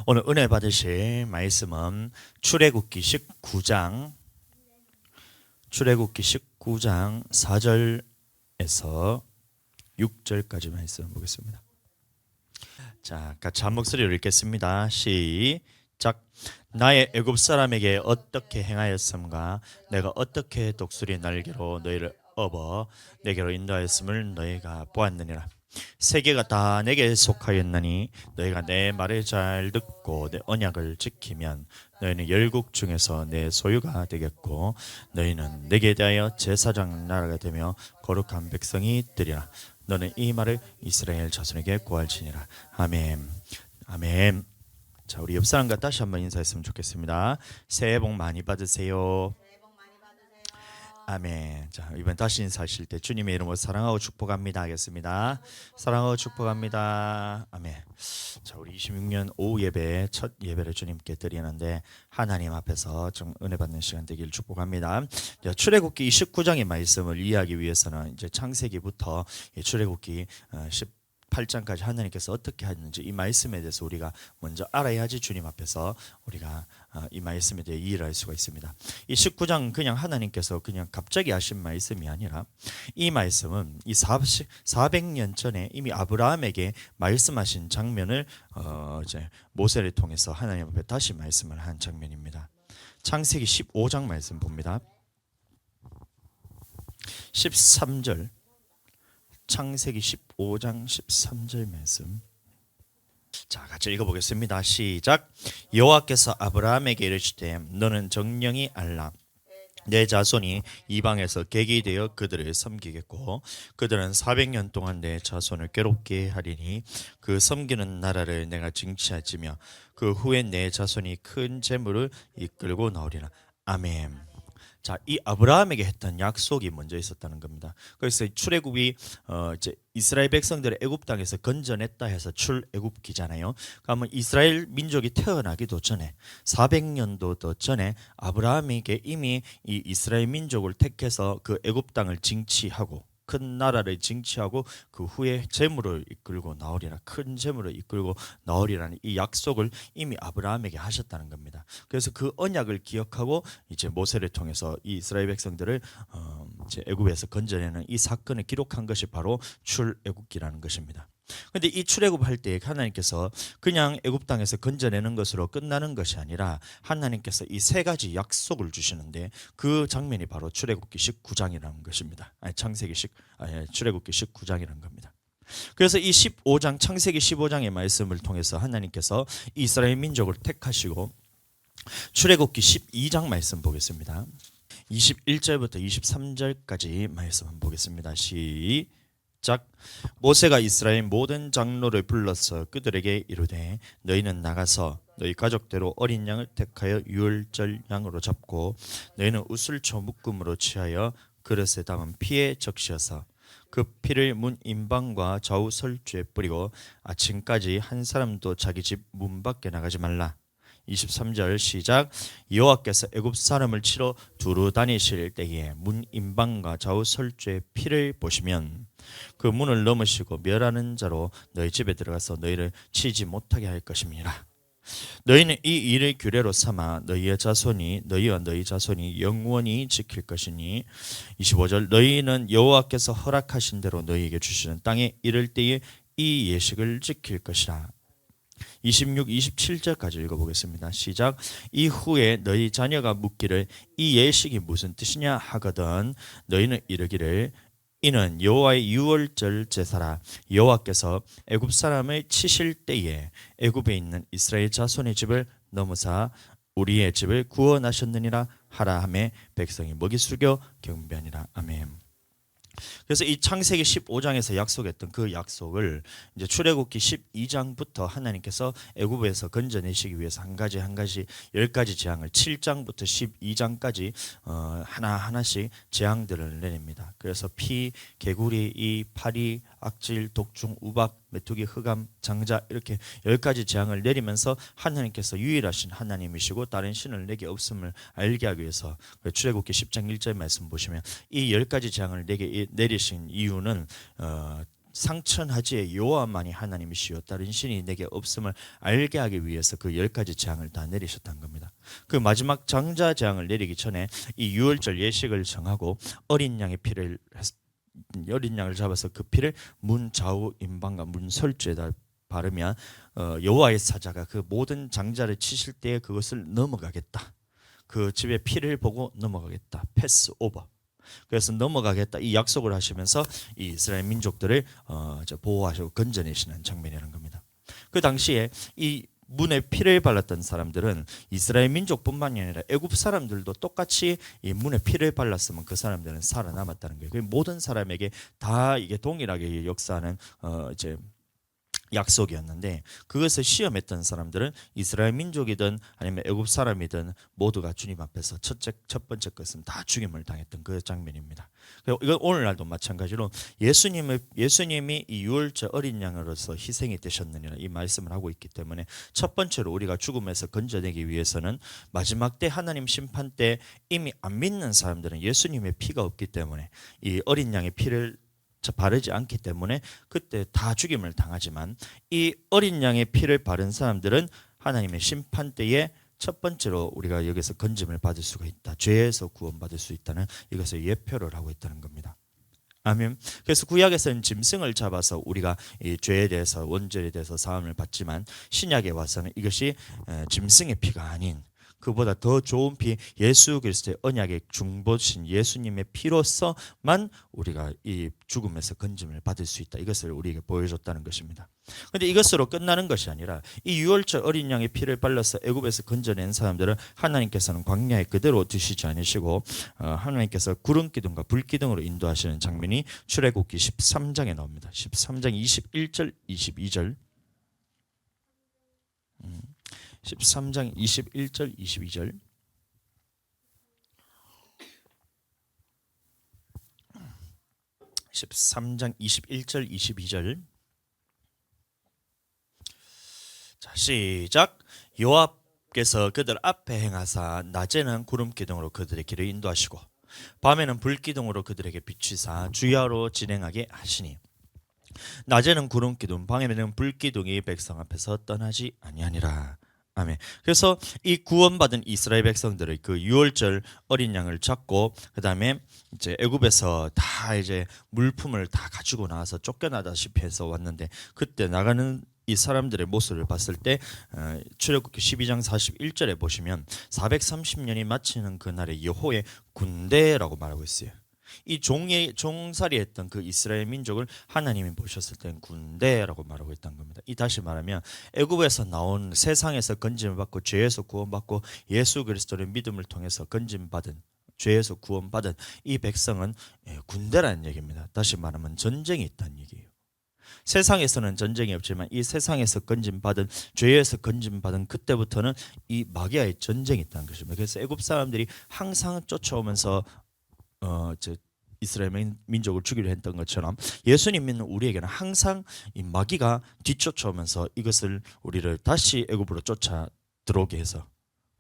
오늘 은혜 받으실 말씀은 출애굽기 19장 4절에서 6절까지 말씀 보겠습니다. 자, 같이 한 목소리로 읽겠습니다. 시작. 나의 애굽 사람에게 어떻게 행하였음과 내가 어떻게 독수리 날개로 너희를 업어 내게로 인도하였음을 너희가 보았느니라. 세계가 다 내게 속하였나니 너희가 내 말을 잘 듣고 내 언약을 지키면 너희는 열국 중에서 내 소유가 되겠고 너희는 내게 대하여 제사장 나라가 되며 거룩한 백성이 되리라. 너는 이 말을 이스라엘 자손에게 고할지니라. 아멘. 아멘. 자, 우리 옆 사람과 다시 한번 인사했으면 좋겠습니다. 새해 복 많이 받으세요. 아멘. 자, 이번 다시 인사하실 때 주님의 이름으로 사랑하고 축복합니다 하겠습니다. 사랑하고 축복합니다. 아멘. 자, 우리 26년 오후 예배 첫 예배를 주님께 드리는데 하나님 앞에서 좀 은혜 받는 시간 되기를 축복합니다. 출애굽기 19장의 말씀을 이해하기 위해서는 이제 창세기부터 출애굽기 8장까지 하나님께서 어떻게 하는지 이 말씀에 대해서 우리가 먼저 알아야지 주님 앞에서 우리가 이 말씀에 대해 이해를 할 수가 있습니다. 이 19장 그냥 하나님께서 그냥 갑자기 하신 말씀이 아니라 이 말씀은 이 400년 전에 이미 아브라함에게 말씀하신 장면을 이제 모세를 통해서 하나님 앞에 다시 말씀을 한 장면입니다. 창세기 15장 말씀 봅니다. 13절 창세기 15장 13절 말씀. 자, 같이 읽어보겠습니다. 시작. 여호와께서 아브라함에게 이르시되 너는 정령이 알라. 내 자손이 이방에서 객이 되어 그들을 섬기겠고 그들은 400년 동안 내 자손을 괴롭게 하리니 그 섬기는 나라를 내가 징치하지며 그 후에 내 자손이 큰 재물을 이끌고 나오리라. 아멘. 자, 이 아브라함에게 했던 약속이 먼저 있었다는 겁니다. 그래서 출애굽이 이제 이스라엘 백성들을 애굽 땅에서 건져냈다 해서 출애굽기잖아요. 그러면 이스라엘 민족이 태어나기도 전에 400년도 더 전에 아브라함에게 이미 이 이스라엘 민족을 택해서 그 애굽 땅을 징치하고 큰 나라를 징치하고 그 후에 재물을 이끌고 나오리라, 큰 재물을 이끌고 나오리라는 이 약속을 이미 아브라함에게 하셨다는 겁니다. 그래서 그 언약을 기억하고 이제 모세를 통해서 이 이스라엘 백성들을 이제 애굽에서 건져내는 이 사건을 기록한 것이 바로 출애굽기라는 것입니다. 근데 이 출애굽할 때 하나님께서 그냥 애굽 땅에서 건져내는 것으로 끝나는 것이 아니라 하나님께서 이 세 가지 약속을 주시는데 그 장면이 바로 출애굽기 19장이라는 것입니다. 출애굽기 19장이라는 겁니다. 그래서 이 15장 창세기 15장의 말씀을 통해서 하나님께서 이스라엘 민족을 택하시고 출애굽기 12장 말씀 보겠습니다. 21절부터 23절까지 말씀 한번 보겠습니다. 시작. 모세가 이스라엘 모든 장로를 불러서 그들에게 이르되 너희는 나가서 너희 가족대로 어린 양을 택하여 유월절 양으로 잡고 너희는 우슬초 묶음으로 취하여 그릇에 담은 피에 적셔서 그 피를 문 임방과 좌우 설주에 뿌리고 아침까지 한 사람도 자기 집 문 밖에 나가지 말라. 23절 시작. 여호와께서 애굽 사람을 치러 두루 다니실 때에 문 임방과 좌우 설주의 피를 보시면 그 문을 넘으시고 멸하는 자로 너희 집에 들어가서 너희를 치지 못하게 할 것입니다. 너희는 이 일을 규례로 삼아 너희와 너희 자손이 영원히 지킬 것이니 25절 너희는 여호와께서 허락하신 대로 너희에게 주시는 땅에 이를 때에 이 예식을 지킬 것이라. 26, 27절까지 읽어보겠습니다. 시작. 이후에 너희 자녀가 묻기를 이 예식이 무슨 뜻이냐 하거든 너희는 이르기를 이는 여호와의 유월절 제사라. 여호와께서 애굽 사람을 치실 때에 애굽에 있는 이스라엘 자손의 집을 넘으사 우리의 집을 구원하셨느니라 하라 하매 백성이 먹이 숙여 경배하니라. 아멘. 그래서 이 창세기 15장에서 약속했던 그 약속을 이제 출애굽기 12장부터 하나님께서 애굽에서 건져내시기 위해서 한 가지 10가지 재앙을 7장부터 12장까지 하나하나씩 재앙들을 내립니다. 그래서 피, 개구리, 이 파리, 악질, 독중, 우박, 메뚜기, 흑암, 장자 이렇게 10가지 재앙을 내리면서 하나님께서 유일하신 하나님이시고 다른 신을 내게 없음을 알게 하기 위해서 출애굽기 10장 1절 말씀 보시면 이 10가지 재앙을 내게 내리신 이유는 상천하지에 여호와만이 하나님이시요 다른 신이 내게 없음을 알게 하기 위해서 그 10가지 재앙을 다 내리셨다는 겁니다. 그 마지막 장자 재앙을 내리기 전에 이 유월절 예식을 정하고 어린 양의 피를 어린 양을 잡아서 그 피를 문 좌우 임방과 문 설주에다 바르면 여호와의 사자가 그 모든 장자를 치실 때에 그것을 넘어가겠다. 그 집의 피를 보고 넘어가겠다. 패스 오버. 그래서 넘어가겠다 이 약속을 하시면서 이 이스라엘 민족들을 보호하시고 건져내시는 장면이라는 겁니다. 그 당시에 이 문에 피를 발랐던 사람들은 이스라엘 민족뿐만이 아니라 애굽 사람들도 똑같이 이 문에 피를 발랐으면 그 사람들은 살아남았다는 거예요. 모든 사람에게 다 이게 동일하게 역사하는 이제 약속이었는데 그것을 시험했던 사람들은 이스라엘 민족이든 아니면 애굽 사람이든 모두가 주님 앞에서 첫 번째 것은 다 죽임을 당했던 그 장면입니다. 이건 오늘날도 마찬가지로 예수님이 이 유월절 어린 양으로서 희생이 되셨느니라 이 말씀을 하고 있기 때문에 첫 번째로 우리가 죽음에서 건져내기 위해서는 마지막 때 하나님 심판 때 이미 안 믿는 사람들은 예수님의 피가 없기 때문에 이 어린 양의 피를 바르지 않기 때문에 그때 다 죽임을 당하지만 이 어린 양의 피를 바른 사람들은 하나님의 심판 때에 첫 번째로 우리가 여기서 건짐을 받을 수가 있다. 죄에서 구원받을 수 있다는 이것을 예표를 하고 있다는 겁니다. 아멘. 그래서 구약에서는 짐승을 잡아서 우리가 이 죄에 대해서 원죄에 대해서 사함을 받지만 신약에 와서는 이것이 짐승의 피가 아닌 그보다 더 좋은 피 예수 그리스도의 언약의 중보신 예수님의 피로서만 우리가 이 죽음에서 건짐을 받을 수 있다. 이것을 우리에게 보여줬다는 것입니다. 그런데 이것으로 끝나는 것이 아니라 이 유월절 어린 양의 피를 발라서 애굽에서 건져낸 사람들은 하나님께서는 광야에 그대로 두시지 않으시고 하나님께서 구름 기둥과 불 기둥으로 인도하시는 장면이 출애굽기 13장에 나옵니다. 13장 21절 22절 13장 21절 22절 13장 21절 22절 자 시작. 여호와께서 그들 앞에 행하사 낮에는 구름 기둥으로 그들의 길을 인도하시고 밤에는 불 기둥으로 그들에게 비추사 주야로 진행하게 하시니 낮에는 구름 기둥 밤에는 불 기둥이 백성 앞에서 떠나지 아니하니라. 아멘. 그래서 이 구원받은 이스라엘 백성들의 그 유월절 어린 양을 잡고 그다음에 이제 애굽에서 다 이제 물품을 다 가지고 나와서 쫓겨나다시피 해서 왔는데 그때 나가는 이 사람들의 모습을 봤을 때 출애굽기 12장 41절에 보시면 430년이 마치는 그날의 여호의 군대라고 말하고 있어요. 이 종살이했던 그 이스라엘 민족을 하나님이 보셨을 때는 군대라고 말하고 있다는 겁니다. 이 다시 말하면 애굽에서 나온 세상에서 건짐을 받고 죄에서 구원받고 예수 그리스도의 믿음을 통해서 건짐받은 죄에서 구원받은 이 백성은 군대라는 얘기입니다. 다시 말하면 전쟁이 있다는 얘기예요. 세상에서는 전쟁이 없지만 이 세상에서 건짐받은 죄에서 건짐받은 그때부터는 이 마귀와의 전쟁이 있다는 것입니다. 그래서 애굽 사람들이 항상 쫓아오면서 이스라엘 민족을 죽이려 했던 것처럼 예수님 믿는 우리에게는 항상 이 마귀가 뒤쫓아오면서 이것을 우리를 다시 애굽으로 쫓아 들어오게 해서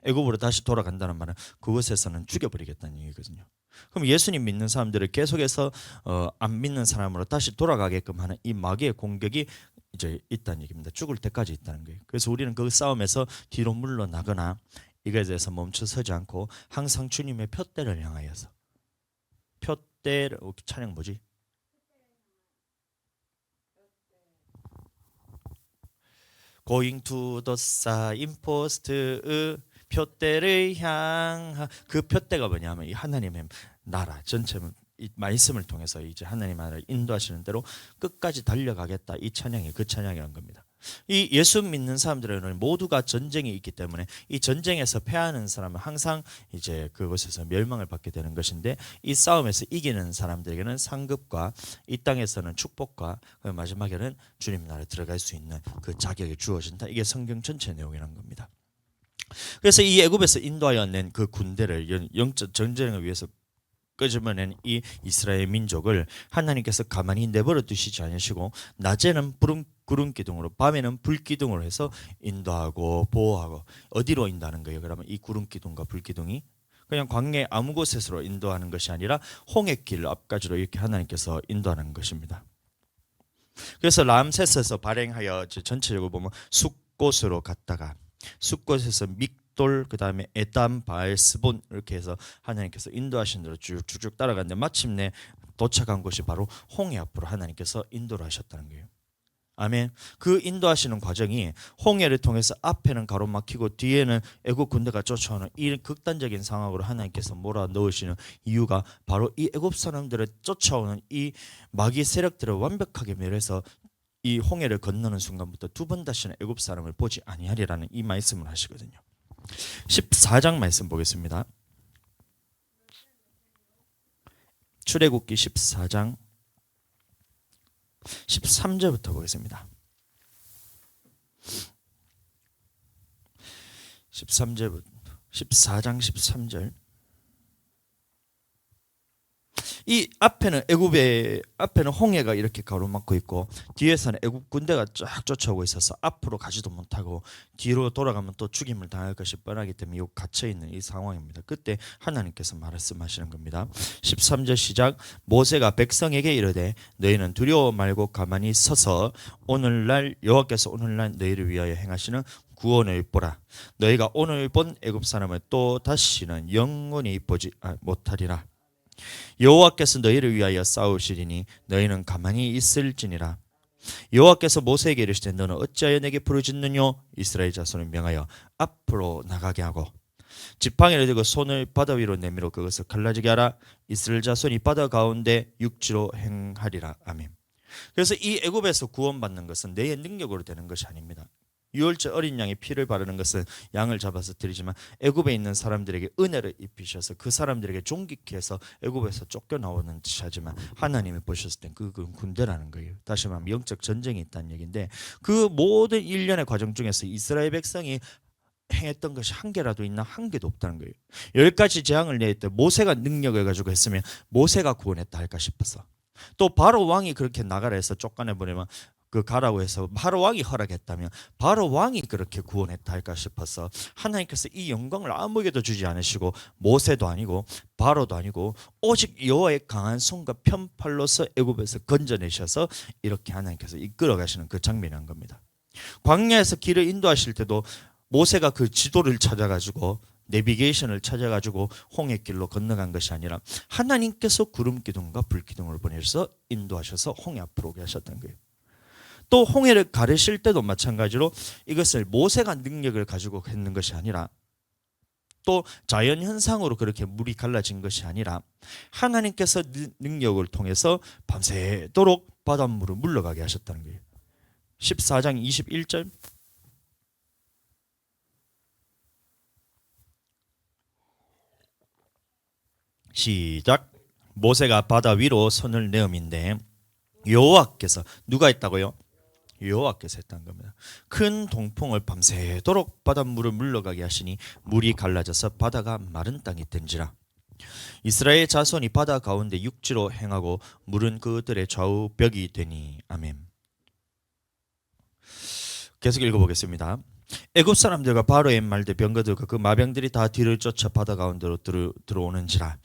애굽으로 다시 돌아간다는 말은 그곳에서는 죽여버리겠다는 얘기거든요. 그럼 예수님 믿는 사람들을 계속해서 안 믿는 사람으로 다시 돌아가게끔 하는 이 마귀의 공격이 이제 있다는 얘기입니다. 죽을 때까지 있다는 거예요. 그래서 우리는 그 싸움에서 뒤로 물러나거나 이거에 대해서 멈춰서지 않고 항상 주님의 푯대를 향하여서 푯대 찬양 뭐지? Going to the signpost 푯대를 향한 그 푯대가 뭐냐면 이 하나님의 나라 전체 이 말씀을 통해서 이제 하나님 나라를 인도하시는 대로 끝까지 달려가겠다. 이 찬양이 그 찬양이란 겁니다. 이 예수 믿는 사람들에는 모두가 전쟁이 있기 때문에 이 전쟁에서 패하는 사람은 항상 이제 그곳에서 멸망을 받게 되는 것인데 이 싸움에서 이기는 사람들에게는 상급과 이 땅에서는 축복과 마지막에는 주님 나라에 들어갈 수 있는 그 자격이 주어진다. 이게 성경 전체 내용이란 겁니다. 그래서 이 애굽에서 인도하여 낸 그 군대를 영적 전쟁을 위해서 끄집어낸 이 이스라엘 민족을 하나님께서 가만히 내버려 두시지 않으시고 낮에는 구름 기둥으로 밤에는 불 기둥으로 해서 인도하고 보호하고 어디로 인도하는 거예요? 그러면 이 구름 기둥과 불 기둥이 그냥 광야의 아무 곳에서 인도하는 것이 아니라 홍해길 앞까지로 이렇게 하나님께서 인도하는 것입니다. 그래서 람세스에서 발행하여 전체적으로 보면 숫곳으로 갔다가 숫곳에서 믹돌 그다음에 에담 바알스본 이렇게 해서 하나님께서 인도하신 대로 쭉쭉 따라갔는데 마침내 도착한 곳이 바로 홍해 앞으로 하나님께서 인도를 하셨다는 거예요. 아멘. 그 인도하시는 과정이 홍해를 통해서 앞에는 가로막히고 뒤에는 애국 군대가 쫓아오는 이 극단적인 상황으로 하나님께서 몰아넣으시는 이유가 바로 이 애국 사람들을 쫓아오는 이 마귀 세력들을 완벽하게 멸해서 이 홍해를 건너는 순간부터 두 번 다시는 애국 사람을 보지 아니하리라는 이 말씀을 하시거든요. 14장 말씀 보겠습니다. 출애굽기 14장 13절부터 보겠습니다. 13절부터 14장 13절. 이 앞에는 앞에는 홍해가 이렇게 가로막고 있고 뒤에서는 애국 군대가 쫙 쫓아오고 있어서 앞으로 가지도 못하고 뒤로 돌아가면 또 죽임을 당할 것이 뻔하기 때문에 갇혀 있는 이 상황입니다. 그때 하나님께서 말씀하시는 겁니다. 13절 시작. 모세가 백성에게 이르되 너희는 두려워 말고 가만히 서서 오늘날 여호와께서 오늘날 너희를 위하여 행하시는 구원을 보라. 너희가 오늘 본 애굽 사람을 또 다시는 영원히 보지 못하리라. 여호와께서 너희를 위하여 싸우시리니 너희는 가만히 있을지니라. 여호와께서 모세에게 이르시되 너는 어찌하여 내게 부르짖느냐. 이스라엘 자손을 명하여 앞으로 나가게 하고 지팡이를 들고 손을 바다 위로 내밀어 그것을 갈라지게 하라. 이스라엘 자손이 바다 가운데 육지로 행하리라. 아멘. 그래서 이 애굽에서 구원받는 것은 내 능력으로 되는 것이 아닙니다. 유월절 어린 양의 피를 바르는 것은 양을 잡아서 드리지만 애굽에 있는 사람들에게 은혜를 입히셔서 그 사람들에게 존귀케 해서 애굽에서 쫓겨나오는 뜻이 하지만 하나님이 보셨을 땐 그건 군대라는 거예요. 다시 말하면 영적 전쟁이 있다는 얘기인데 그 모든 일련의 과정 중에서 이스라엘 백성이 행했던 것이 한 개라도 있나? 한 개도 없다는 거예요. 10가지 재앙을 내릴 모세가 능력을 가지고 했으면 모세가 구원했다 할까 싶어서 또 바로 왕이 그렇게 나가라 해서 쫓아내버리면 그 가라고 해서 바로 왕이 허락했다면 바로 왕이 그렇게 구원했다 할까 싶어서 하나님께서 이 영광을 아무에게도 주지 않으시고 모세도 아니고 바로도 아니고 오직 여호와의 강한 손과 편팔로서 애굽에서 건져내셔서 이렇게 하나님께서 이끌어 가시는 그 장면이란 겁니다. 광야에서 길을 인도하실 때도 모세가 그 지도를 찾아가지고 내비게이션을 찾아가지고 홍해길로 건너간 것이 아니라 하나님께서 구름 기둥과 불 기둥을 보내셔서 인도하셔서 홍해 앞으로 오게 하셨던 거예요. 또 홍해를 가르실 때도 마찬가지로 이것을 모세가 능력을 가지고 했는 것이 아니라 또 자연현상으로 그렇게 물이 갈라진 것이 아니라 하나님께서 능력을 통해서 밤새도록 바닷물을 물러가게 하셨다는 거예요. 14장 21절 시작. 모세가 바다 위로 손을 내음인데 여호와께서 누가 했다고요? 여호와께서 했다는 겁니다. 큰 동풍을 밤새도록 바닷물을 물러가게 하시니 물이 갈라져서 바다가 마른 땅이 된지라. 이스라엘 자손이 바다 가운데 육지로 행하고 물은 그들의 좌우 벽이 되니. 아멘. 계속 읽어보겠습니다. 애굽 사람들과 바로의 말들 병거들과 그 마병들이 다 뒤를 쫓아 바다 가운데로 들어오는지라.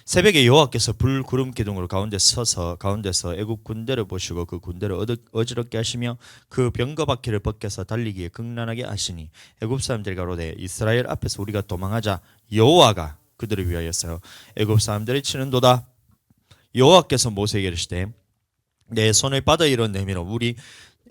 새벽에 여호와께서 불 구름 기둥으로 가운데서 애굽 군대를 보시고 그 군대를 어지럽게 하시며 그 병거 바퀴를 벗겨서 달리기에 극난하게 하시니 애굽 사람들이 가로되 이스라엘 앞에서 우리가 도망하자. 여호와가 그들을 위하여서 애굽 사람들을 치는도다. 여호와께서 모세에게 이르시되 내 손을 바다 위로 내밀어 물이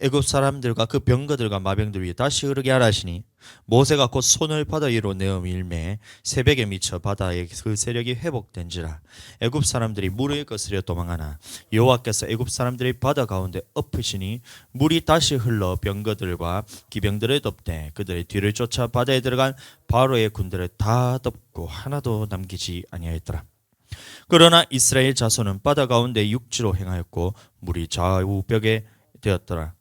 애굽 사람들과 그 병거들과 마병들 위에 다시 흐르게 하라 하시니 모세가 곧 손을 바다 위로 내어 밀매 새벽에 미쳐 바다의 그 세력이 회복된지라. 애굽 사람들이 물을 거스려 도망하나 여호와께서 애굽 사람들이 바다 가운데 엎으시니 물이 다시 흘러 병거들과 기병들을 덮되 그들의 뒤를 쫓아 바다에 들어간 바로의 군대를 다 덮고 하나도 남기지 아니하였더라. 그러나 이스라엘 자손은 바다 가운데 육지로 행하였고 물이 좌우벽에 되었더라.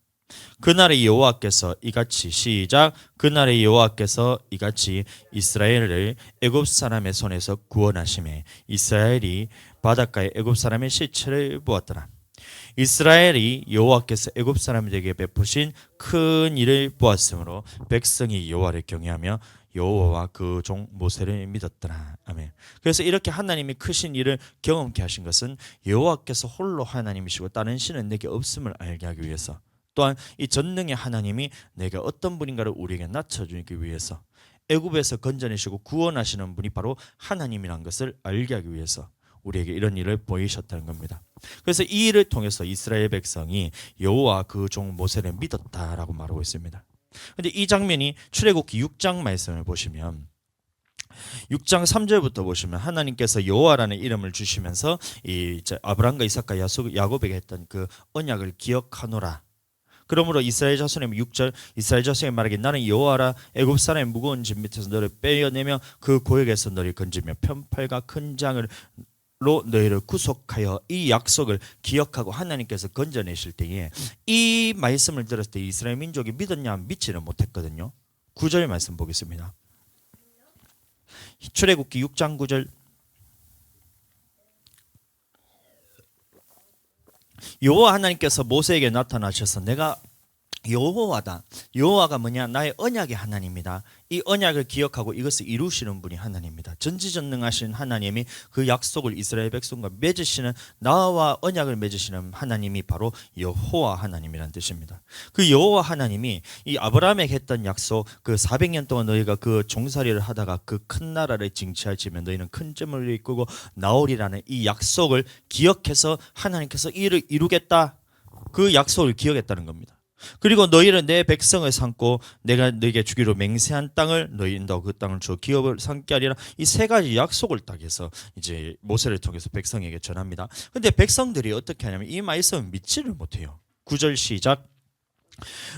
그날의 여호와께서 이같이 시작. 그날의 여호와께서 이같이 이스라엘을 애굽 사람의 손에서 구원하시매 이스라엘이 바닷가에 애굽 사람의 시체를 보았더라. 이스라엘이 여호와께서 애굽 사람들에게 베푸신 큰 일을 보았으므로 백성이 여호와를 경외하며 여호와와 그 종 모세를 믿었더라. 아멘. 그래서 이렇게 하나님이 크신 일을 경험케 하신 것은 여호와께서 홀로 하나님이시고 다른 신은 내게 없음을 알게 하기 위해서, 또한 이 전능의 하나님이 내가 어떤 분인가를 우리에게 낮춰주기 위해서, 애굽에서 건져내시고 구원하시는 분이 바로 하나님이라는 것을 알게 하기 위해서 우리에게 이런 일을 보이셨다는 겁니다. 그래서 이 일을 통해서 이스라엘 백성이 여호와 그 종 모세를 믿었다라고 말하고 있습니다. 근데 이 장면이 출애굽기 6장 말씀을 보시면 6장 3절부터 보시면 하나님께서 여호와라는 이름을 주시면서 이 아브라함과 이삭과 야곱에게 했던 그 언약을 기억하노라. 그러므로 이스라엘 자손의 6절 이스라엘 자손이 말하기 나는 여호와라 애굽 사람의 무거운 짐 밑에서 너를 빼어내며 그 고역에서 너를 건지며 편팔과 큰 장으로 너희를 구속하여 이 약속을 기억하고 하나님께서 건져내실 때에 이 말씀을 들었을 때 이스라엘 민족이 믿었냐 믿지를 못했거든요. 9절 말씀 보겠습니다. 출애굽기 6장 9절 여호와 하나님께서 모세에게 나타나셔서 내가 여호와다. 여호와가 뭐냐? 나의 언약의 하나님이다. 이 언약을 기억하고 이것을 이루시는 분이 하나님입니다. 전지전능하신 하나님이 그 약속을 이스라엘 백성과 맺으시는, 나와 언약을 맺으시는 하나님이 바로 여호와 하나님이라는 뜻입니다. 그 여호와 하나님이 이 아브라함에게 했던 약속, 그 400년 동안 너희가 그 종살이를 하다가 그 큰 나라를 징치할지면 너희는 큰 잼을 이끌고 나오리라는 이 약속을 기억해서 하나님께서 이를 이루겠다. 그 약속을 기억했다는 겁니다. 그리고 너희는 내 백성을 삼고 내가 너희에게 주기로 맹세한 땅을 너희 인도하고 그 땅을 주어 기업을 삼게 하리라. 이 세 가지 약속을 딱 해서 이제 모세를 통해서 백성에게 전합니다. 근데 백성들이 어떻게 하냐면 이 말씀을 믿지를 못해요. 9절 시작.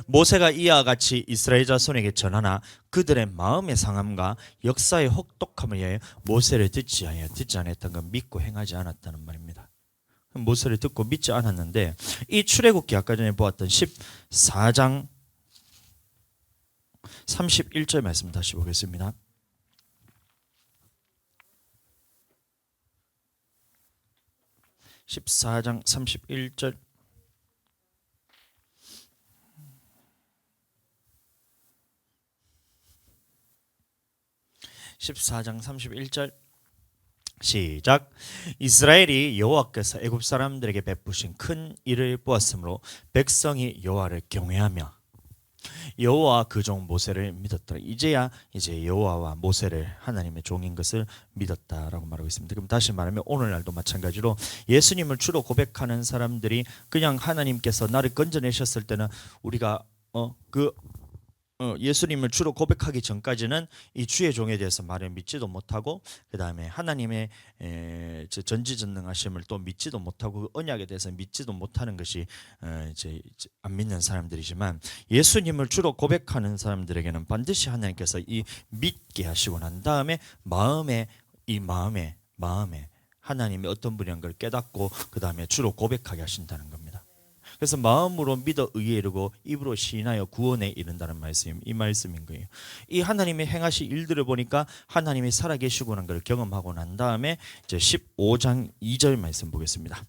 모세가 이와 같이 이스라엘 자손에게 전하나 그들의 마음의 상함과 역사의 혹독함을 위하여 모세를 듣지 않았던 건 믿고 행하지 않았다는 말입니다. 모세를 듣고 믿지 않았는데 이 출애굽기 아까 전에 보았던 14장 31절 말씀 다시 보겠습니다. 14장 31절 14장 31절 시작. 이스라엘이 여호와께서 애굽 사람들에게 베푸신 큰 일을 보았으므로 백성이 여호와를 경외하며 여호와 그 종 모세를 믿었더라. 이제야 이제 여호와와 모세를 하나님의 종인 것을 믿었다라고 말하고 있습니다. 그럼 다시 말하면 오늘날도 마찬가지로 예수님을 주로 고백하는 사람들이 그냥 하나님께서 나를 건져내셨을 때는 우리가 예수님을 주로 고백하기 전까지는 이 주의 종에 대해서 말을 믿지도 못하고 그 다음에 하나님의 전지전능하심을 또 믿지도 못하고 그 언약에 대해서 믿지도 못하는 것이 이제 안 믿는 사람들이지만 예수님을 주로 고백하는 사람들에게는 반드시 하나님께서 이 믿게 하시고 난 다음에 마음에 하나님이 어떤 분이란 걸 깨닫고 그 다음에 주로 고백하게 하신다는 겁니다. 그래서 마음으로 믿어 의에 이르고 입으로 시인하여 구원에 이른다는 이 말씀인 거예요. 이 하나님의 행하신 일들을 보니까 하나님이 살아계시구나 걸 경험하고 난 다음에 이제 15장 2절 말씀 보겠습니다.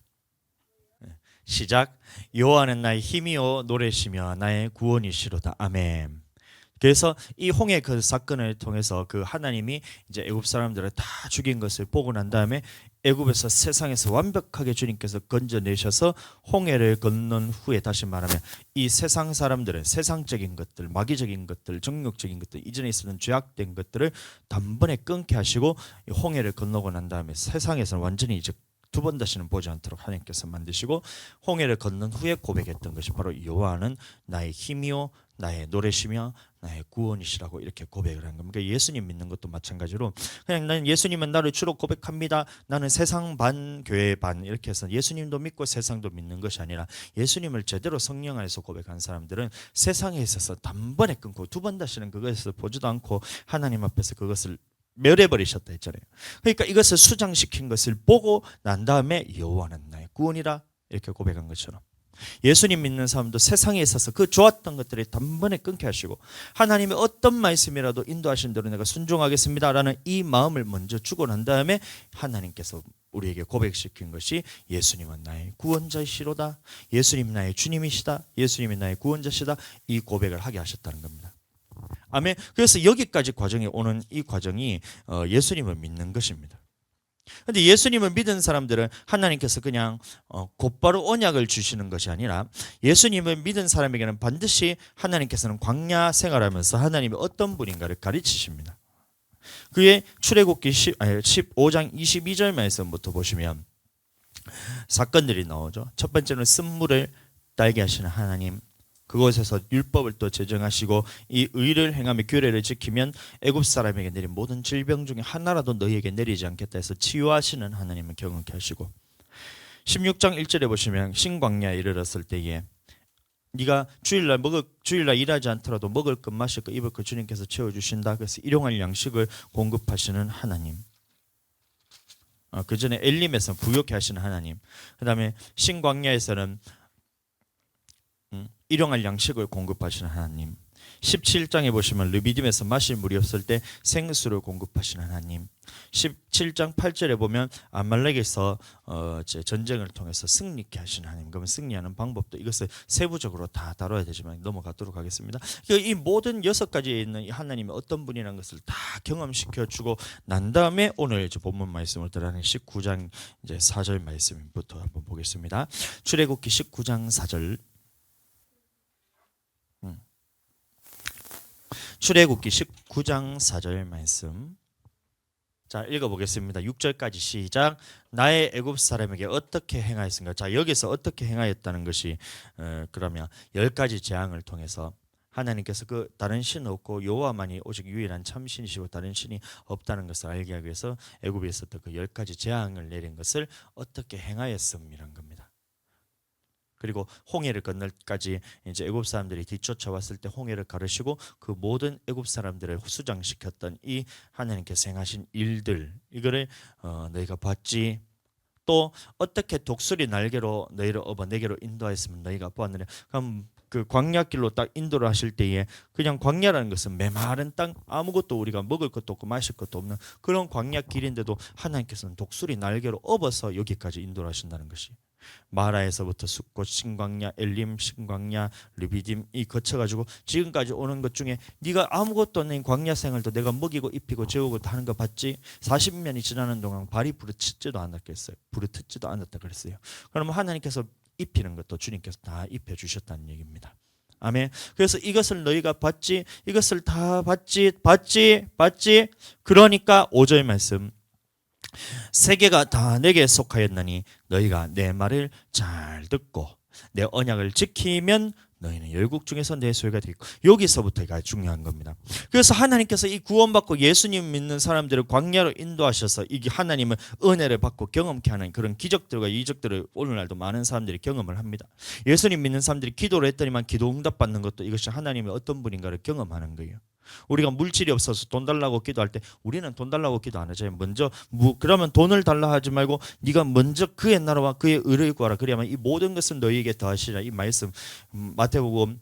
시작. 여호와는 나의 힘이요 노래시며 나의 구원이시로다. 아멘. 그래서 이 홍해 그 사건을 통해서 그 하나님이 이제 애굽 사람들을 다 죽인 것을 보고 난 다음에 애굽에서 세상에서 완벽하게 주님께서 건져내셔서 홍해를 건넌 후에 다시 말하면 이 세상 사람들은 세상적인 것들, 마귀적인 것들, 정욕적인 것들, 이전에 있었던 죄악된 것들을 단번에 끊게 하시고 홍해를 건너고 난 다음에 세상에서는 완전히 이제 두 번 다시는 보지 않도록 하나님께서 만드시고 홍해를 건넌 후에 고백했던 것이 바로 여호와는 나의 힘이요 나의 노래시며 나의 구원이시라고 이렇게 고백을 한 겁니다. 예수님 믿는 것도 마찬가지로 그냥 나는 예수님은 나를 주로 고백합니다. 나는 세상 반 교회 반 이렇게 해서 예수님도 믿고 세상도 믿는 것이 아니라 예수님을 제대로 성령 안에서 고백한 사람들은 세상에 있어서 단번에 끊고 두 번 다시는 그것을 보지도 않고 하나님 앞에서 그것을 멸해버리셨다 했잖아요. 그러니까 이것을 수장시킨 것을 보고 난 다음에 여호와는 나의 구원이라 이렇게 고백한 것처럼 예수님 믿는 사람도 세상에 있어서 그 좋았던 것들을 단번에 끊게 하시고 하나님의 어떤 말씀이라도 인도하신 대로 내가 순종하겠습니다 라는 이 마음을 먼저 주고 난 다음에 하나님께서 우리에게 고백시킨 것이 예수님은 나의 구원자이시로다. 예수님 나의 주님이시다. 예수님이 나의 구원자시다. 이 고백을 하게 하셨다는 겁니다. 아멘. 그래서 여기까지 과정에 오는 이 과정이 예수님을 믿는 것입니다. 그런데 예수님을 믿은 사람들은 하나님께서 그냥 곧바로 언약을 주시는 것이 아니라 예수님을 믿은 사람에게는 반드시 하나님께서는 광야 생활하면서 하나님이 어떤 분인가를 가르치십니다. 그의 출애굽기 15장 22절 말씀부터 보시면 사건들이 나오죠. 첫 번째는 쓴물을 딸게 하시는 하나님, 그곳에서 율법을 또 제정하시고 이 의를 행하며 규례를 지키면 애굽 사람에게 내린 모든 질병 중에 하나라도 너희에게 내리지 않겠다 해서 치유하시는 하나님을 경험케 하시고 16장 1절에 보시면 신광야에 이르렀을 때에 네가 주일날 일하지 않더라도 먹을 것 마실 것 입을 것 주님께서 채워주신다. 그래서 일용할 양식을 공급하시는 하나님. 그 전에 엘림에서는 부욕해 하시는 하나님. 그 다음에 신광야에서는 일용할 양식을 공급하시는 하나님. 17장에 보시면 르비딤에서 마실 물이 없을 때 생수를 공급하시는 하나님. 17장 8절에 보면 아말렉에서 전쟁을 통해서 승리케 하시는 하나님. 그러면 승리하는 방법도 이것을 세부적으로 다 다뤄야 되지만 넘어가도록 하겠습니다. 이 모든 6가지에 있는 하나님의 어떤 분이라는 것을 다 경험시켜 주고 난 다음에 오늘 본문 말씀을 들어가는 19장 4절 말씀부터 한번 보겠습니다. 출애굽기 19장 4절. 출애굽기 19장 4절 말씀. 자, 읽어보겠습니다. 6절까지 시작. 나의 애굽 사람에게 어떻게 행하였습니까? 자, 여기서 어떻게 행하였다는 것이 그러면 10가지 재앙을 통해서 하나님께서 그 다른 신 없고 여호와만이 오직 유일한 참신이시고 다른 신이 없다는 것을 알게 하기 위해서 애굽에 있었던 그 10가지 재앙을 내린 것을 어떻게 행하였음이란 겁니다. 그리고 홍해를 건널까지 이제 애굽 사람들이 뒤쫓아왔을 때 홍해를 가르시고 그 모든 애굽 사람들을 수장시켰던 이 하나님께서 행하신 일들, 이거를 너희가 봤지. 또 어떻게 독수리 날개로 너희를 업어 내게로 인도하였으면 너희가 보았느냐. 그럼 그 광야길로 딱 인도를 하실 때에 그냥 광야라는 것은 메마른 땅, 아무것도 우리가 먹을 것도 없고 마실 것도 없는 그런 광야길인데도 하나님께서는 독수리 날개로 업어서 여기까지 인도를 하신다는 것이, 마라에서부터 숫꽃, 신광야, 엘림, 신광야, 르비딤 이 거쳐가지고 지금까지 오는 것 중에 네가 아무것도 없는 광야 생활도 내가 먹이고 입히고 재우고 하는 거 봤지? 40년이 지나는 동안 발이 부르짖지도 않았겠어요. 부르짖지도 않았다 그랬어요. 그러면 하나님께서 입히는 것도 주님께서 다 입혀주셨다는 얘기입니다. 아멘. 그래서 이것을 너희가 봤지? 이것을 다 봤지? 그러니까 5절 말씀, 세계가 다 내게 속하였나니 너희가 내 말을 잘 듣고 내 언약을 지키면 너희는 열국 중에서 내 소유가 되고, 여기서부터가 중요한 겁니다. 그래서 하나님께서 이 구원받고 예수님 믿는 사람들을 광야로 인도하셔서 이게 하나님의 은혜를 받고 경험케 하는 그런 기적들과 이적들을 오늘날도 많은 사람들이 경험을 합니다. 예수님 믿는 사람들이 기도를 했더니만 기도 응답받는 것도 이것이 하나님의 어떤 분인가를 경험하는 거예요. 우리가 물질이 없어서 돈 달라고 기도할 때 우리는 돈 달라고 기도 안 하잖아요. 먼저 그러면 돈을 달라 하지 말고 네가 먼저 그의 나라와 그의 의를 구하라. 그래야만 이 모든 것은 너희에게 더하시리라. 이 말씀 마태복음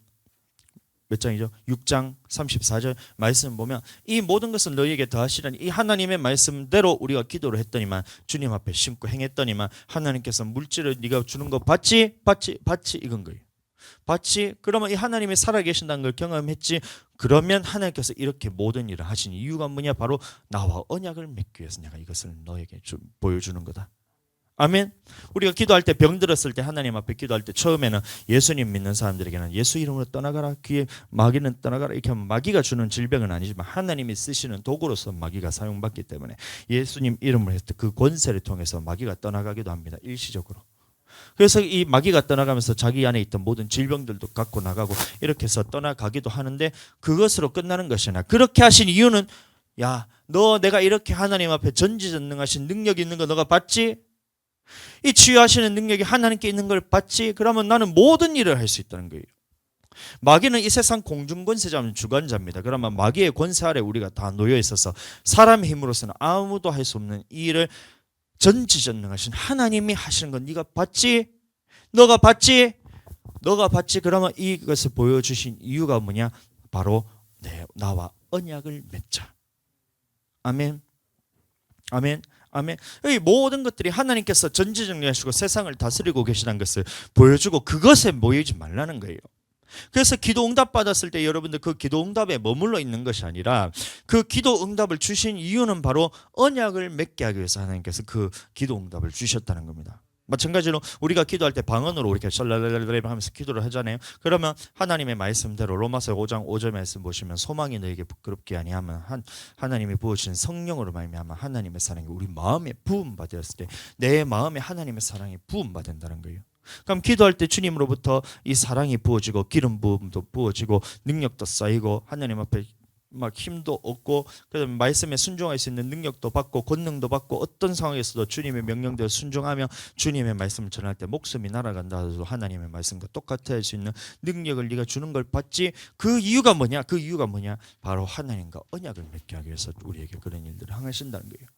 몇 장이죠? 6장 34절 말씀 보면 이 모든 것은 너희에게 더하시라니, 이 하나님의 말씀대로 우리가 기도를 했더니만 주님 앞에 심고 행했더니만 하나님께서 물질을 네가 주는 거 받지 이건 거예요. 봤지? 그러면 이 하나님이 살아계신다는 걸 경험했지? 그러면 하나님께서 이렇게 모든 일을 하신 이유가 뭐냐? 바로 나와 언약을 맺기 위해서 내가 이것을 너에게 보여주는 거다. 아멘. 우리가 기도할 때 병들었을 때 하나님 앞에 기도할 때 처음에는 예수님 믿는 사람들에게는 예수 이름으로 떠나가라, 귀에 마귀는 떠나가라 이렇게 하면 마귀가 주는 질병은 아니지만 하나님이 쓰시는 도구로서 마귀가 사용받기 때문에 예수님 이름으로 했을 때 그 권세를 통해서 마귀가 떠나가기도 합니다. 일시적으로. 그래서 이 마귀가 떠나가면서 자기 안에 있던 모든 질병들도 갖고 나가고 이렇게 해서 떠나가기도 하는데 그것으로 끝나는 것이 아니라, 그렇게 하신 이유는 야, 너 내가 이렇게 하나님 앞에 전지전능하신 능력이 있는 거 너가 봤지? 이 치유하시는 능력이 하나님께 있는 걸 봤지? 그러면 나는 모든 일을 할 수 있다는 거예요. 마귀는 이 세상 공중권세자는 주관자입니다. 그러면 마귀의 권세 아래 우리가 다 놓여 있어서 사람의 힘으로서는 아무도 할 수 없는 이 일을 전지전능하신 하나님이 하시는 건 네가 봤지? 너가 봤지? 그러면 이것을 보여주신 이유가 뭐냐? 바로 나와 언약을 맺자. 아멘. 아멘. 아멘. 이 모든 것들이 하나님께서 전지정리하시고 세상을 다스리고 계시다는 것을 보여주고 그것에 모이지 말라는 거예요. 그래서 기도 응답 받았을 때 여러분들 그 기도 응답에 머물러 있는 것이 아니라 그 기도 응답을 주신 이유는 바로 언약을 맺게 하기 위해서 하나님께서 그 기도 응답을 주셨다는 겁니다. 마찬가지로 우리가 기도할 때 방언으로 이렇게 샬랄랄랄랄 하면서 기도를 하잖아요. 그러면 하나님의 말씀대로 로마서 5장 5절 말씀 보시면 소망이 너에게 부끄럽게 아니하면 하나님이 부어주신 성령으로 말미암아 하나님의 사랑이 우리 마음에 부음받았을 때 내 마음에 하나님의 사랑이 부음받는다는 거예요. 그럼 기도할 때 주님으로부터 이 사랑이 부어지고 기름 부음도 부어지고 능력도 쌓이고 하나님 앞에 막 힘도 얻고 그다음에 말씀에 순종할 수 있는 능력도 받고 권능도 받고 어떤 상황에서도 주님의 명령대로 순종하며 주님의 말씀을 전할 때 목숨이 날아간다 하더라도 하나님의 말씀과 똑같아 할 수 있는 능력을 네가 주는 걸 받지. 그 이유가 뭐냐? 그 이유가 뭐냐? 바로 하나님과 언약을 맺게 하기 위해서 우리에게 그런 일들을 행하신다는 거예요.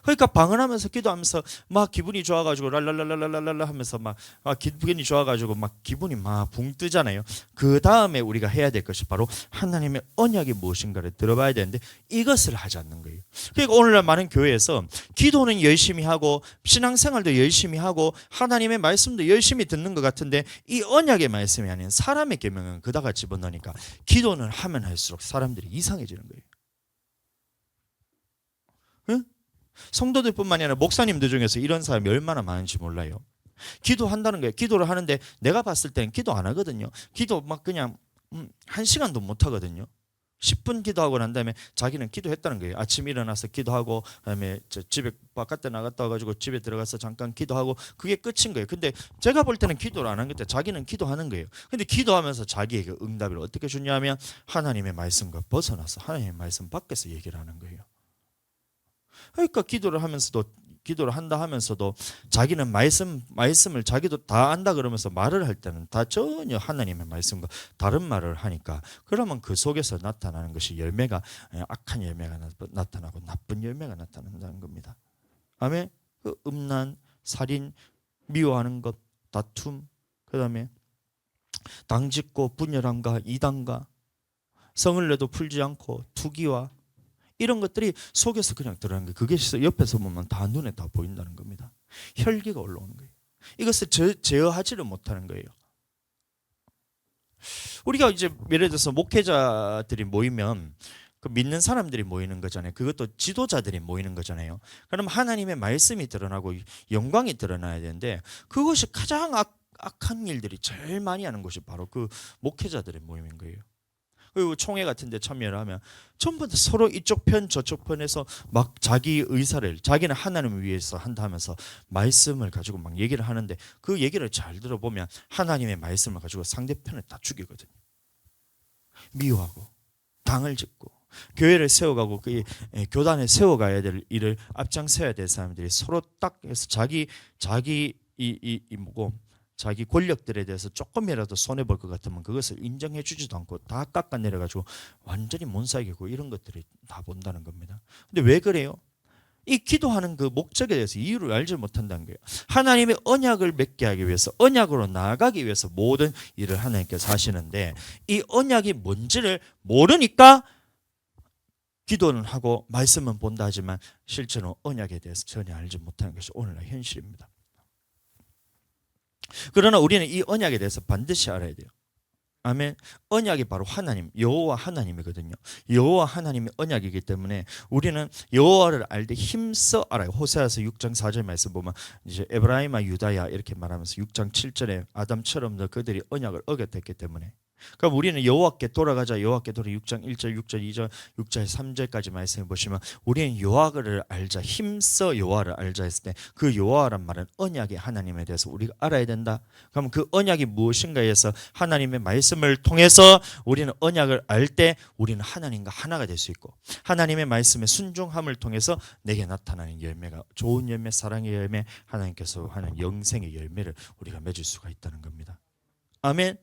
그러니까 방언하면서 기도하면서 막 기분이 좋아가지고 랄랄랄랄랄랄라 하면서 막 기분이 좋아가지고 막 기분이 막 붕 뜨잖아요. 그 다음에 우리가 해야 될 것이 바로 하나님의 언약이 무엇인가를 들어봐야 되는데 이것을 하지 않는 거예요. 그러니까 오늘날 많은 교회에서 기도는 열심히 하고 신앙생활도 열심히 하고 하나님의 말씀도 열심히 듣는 것 같은데 이 언약의 말씀이 아닌 사람의 계명은 그다가 집어넣으니까 기도는 하면 할수록 사람들이 이상해지는 거예요. 응? 성도들뿐만이 아니라 목사님들 중에서 이런 사람이 얼마나 많은지 몰라요. 기도한다는 거예요. 기도를 하는데 내가 봤을 때는 기도 안 하거든요. 기도 막 그냥 1시간도 못 하거든요. 10분 기도하고 난 다음에 자기는 기도했다는 거예요. 아침 일어나서 기도하고 그다음에 집에 바깥에 나갔다 와가지고 집에 들어가서 잠깐 기도하고 그게 끝인 거예요. 근데 제가 볼 때는 기도를 안 한 것 같아요. 자기는 기도하는 거예요. 근데 기도하면서 자기에게 응답을 어떻게 주냐면 하나님의 말씀과 벗어나서 하나님의 말씀 밖에서 얘기를 하는 거예요. 그러니까 기도를 한다 하면서도 자기는 말씀을 자기도 다 안다 그러면서 말을 할 때는 다 전혀 하나님의 말씀과 다른 말을 하니까 그러면 그 속에서 나타나는 것이 열매가 악한 열매가 나타나고 나쁜 열매가 나타난다는 겁니다. 아멘. 그 음란, 살인, 미워하는 것, 다툼, 그다음에 당짓고 분열함과 이단과 성을 내도 풀지 않고 투기와 이런 것들이 속에서 그냥 들어가는 거예요. 그게 옆에서 보면 다 눈에 다 보인다는 겁니다. 혈기가 올라오는 거예요. 이것을 제어하지를 못하는 거예요. 우리가 이제 예를 들어서 목회자들이 모이면 그 믿는 사람들이 모이는 거잖아요. 그것도 지도자들이 모이는 거잖아요. 그럼 하나님의 말씀이 드러나고 영광이 드러나야 되는데 그것이 가장 악한 일들이 제일 많이 하는 것이 바로 그 목회자들의 모임인 거예요. 그리고 총회 같은 데 참여를 하면 전부 다 서로 이쪽 편 저쪽 편에서 막 자기 의사를 자기는 하나님을 위해서 한다 하면서 말씀을 가지고 막 얘기를 하는데 그 얘기를 잘 들어보면 하나님의 말씀을 가지고 상대편을 다 죽이거든요. 미워하고 당을 짓고 교회를 세워가고 그 교단을 세워가야 될 일을 앞장서야 될 사람들이 서로 딱 해서 자기 뭐고 자기 권력들에 대해서 조금이라도 손해볼 것 같으면 그것을 인정해주지도 않고 다 깎아내려가지고 완전히 못살게고 이런 것들이 다 본다는 겁니다. 근데 왜 그래요? 이 기도하는 그 목적에 대해서 이유를 알지 못한다는 거예요. 하나님의 언약을 맺게 하기 위해서 언약으로 나아가기 위해서 모든 일을 하나님께서 하시는데 이 언약이 뭔지를 모르니까 기도는 하고 말씀은 본다 하지만 실제로 언약에 대해서 전혀 알지 못하는 것이 오늘날 현실입니다. 그러나 우리는 이 언약에 대해서 반드시 알아야 돼요. 아멘. 언약이 바로 하나님, 여호와 하나님이거든요. 여호와 하나님의 언약이기 때문에 우리는 여호와를 알 때 힘써 알아요. 호세아서 6장 4절 말씀 보면 이제 에브라임아 유다야 이렇게 말하면서 6장 7절에 아담처럼 그들이 언약을 어겼기 때문에 그럼 우리는 여호와께 돌아가자. 여호와께 돌아 6장 1절, 6절 2절, 6절 3절까지 말씀해 보시면 우리는 여호와를 알자. 힘써 여호와를 알자 했을 때 그 여호와란 말은 언약의 하나님에 대해서 우리가 알아야 된다. 그럼 그 언약이 무엇인가에 해서 하나님의 말씀을 통해서 우리는 언약을 알 때 우리는 하나님과 하나가 될 수 있고 하나님의 말씀의 순종함을 통해서 내게 나타나는 열매가 좋은 열매, 사랑의 열매, 하나님께서 하는 영생의 열매를 우리가 맺을 수가 있다는 겁니다. 아멘.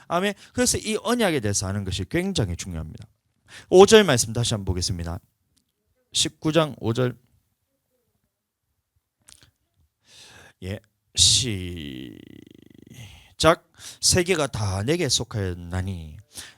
아멘. 그래서 이 언약에 대해서 아는 것이 굉장히 중요합니다. 5절 말씀 다시 한번 보겠습니다. 19장 5절. 시작. 세계가 다 내게 속하였나니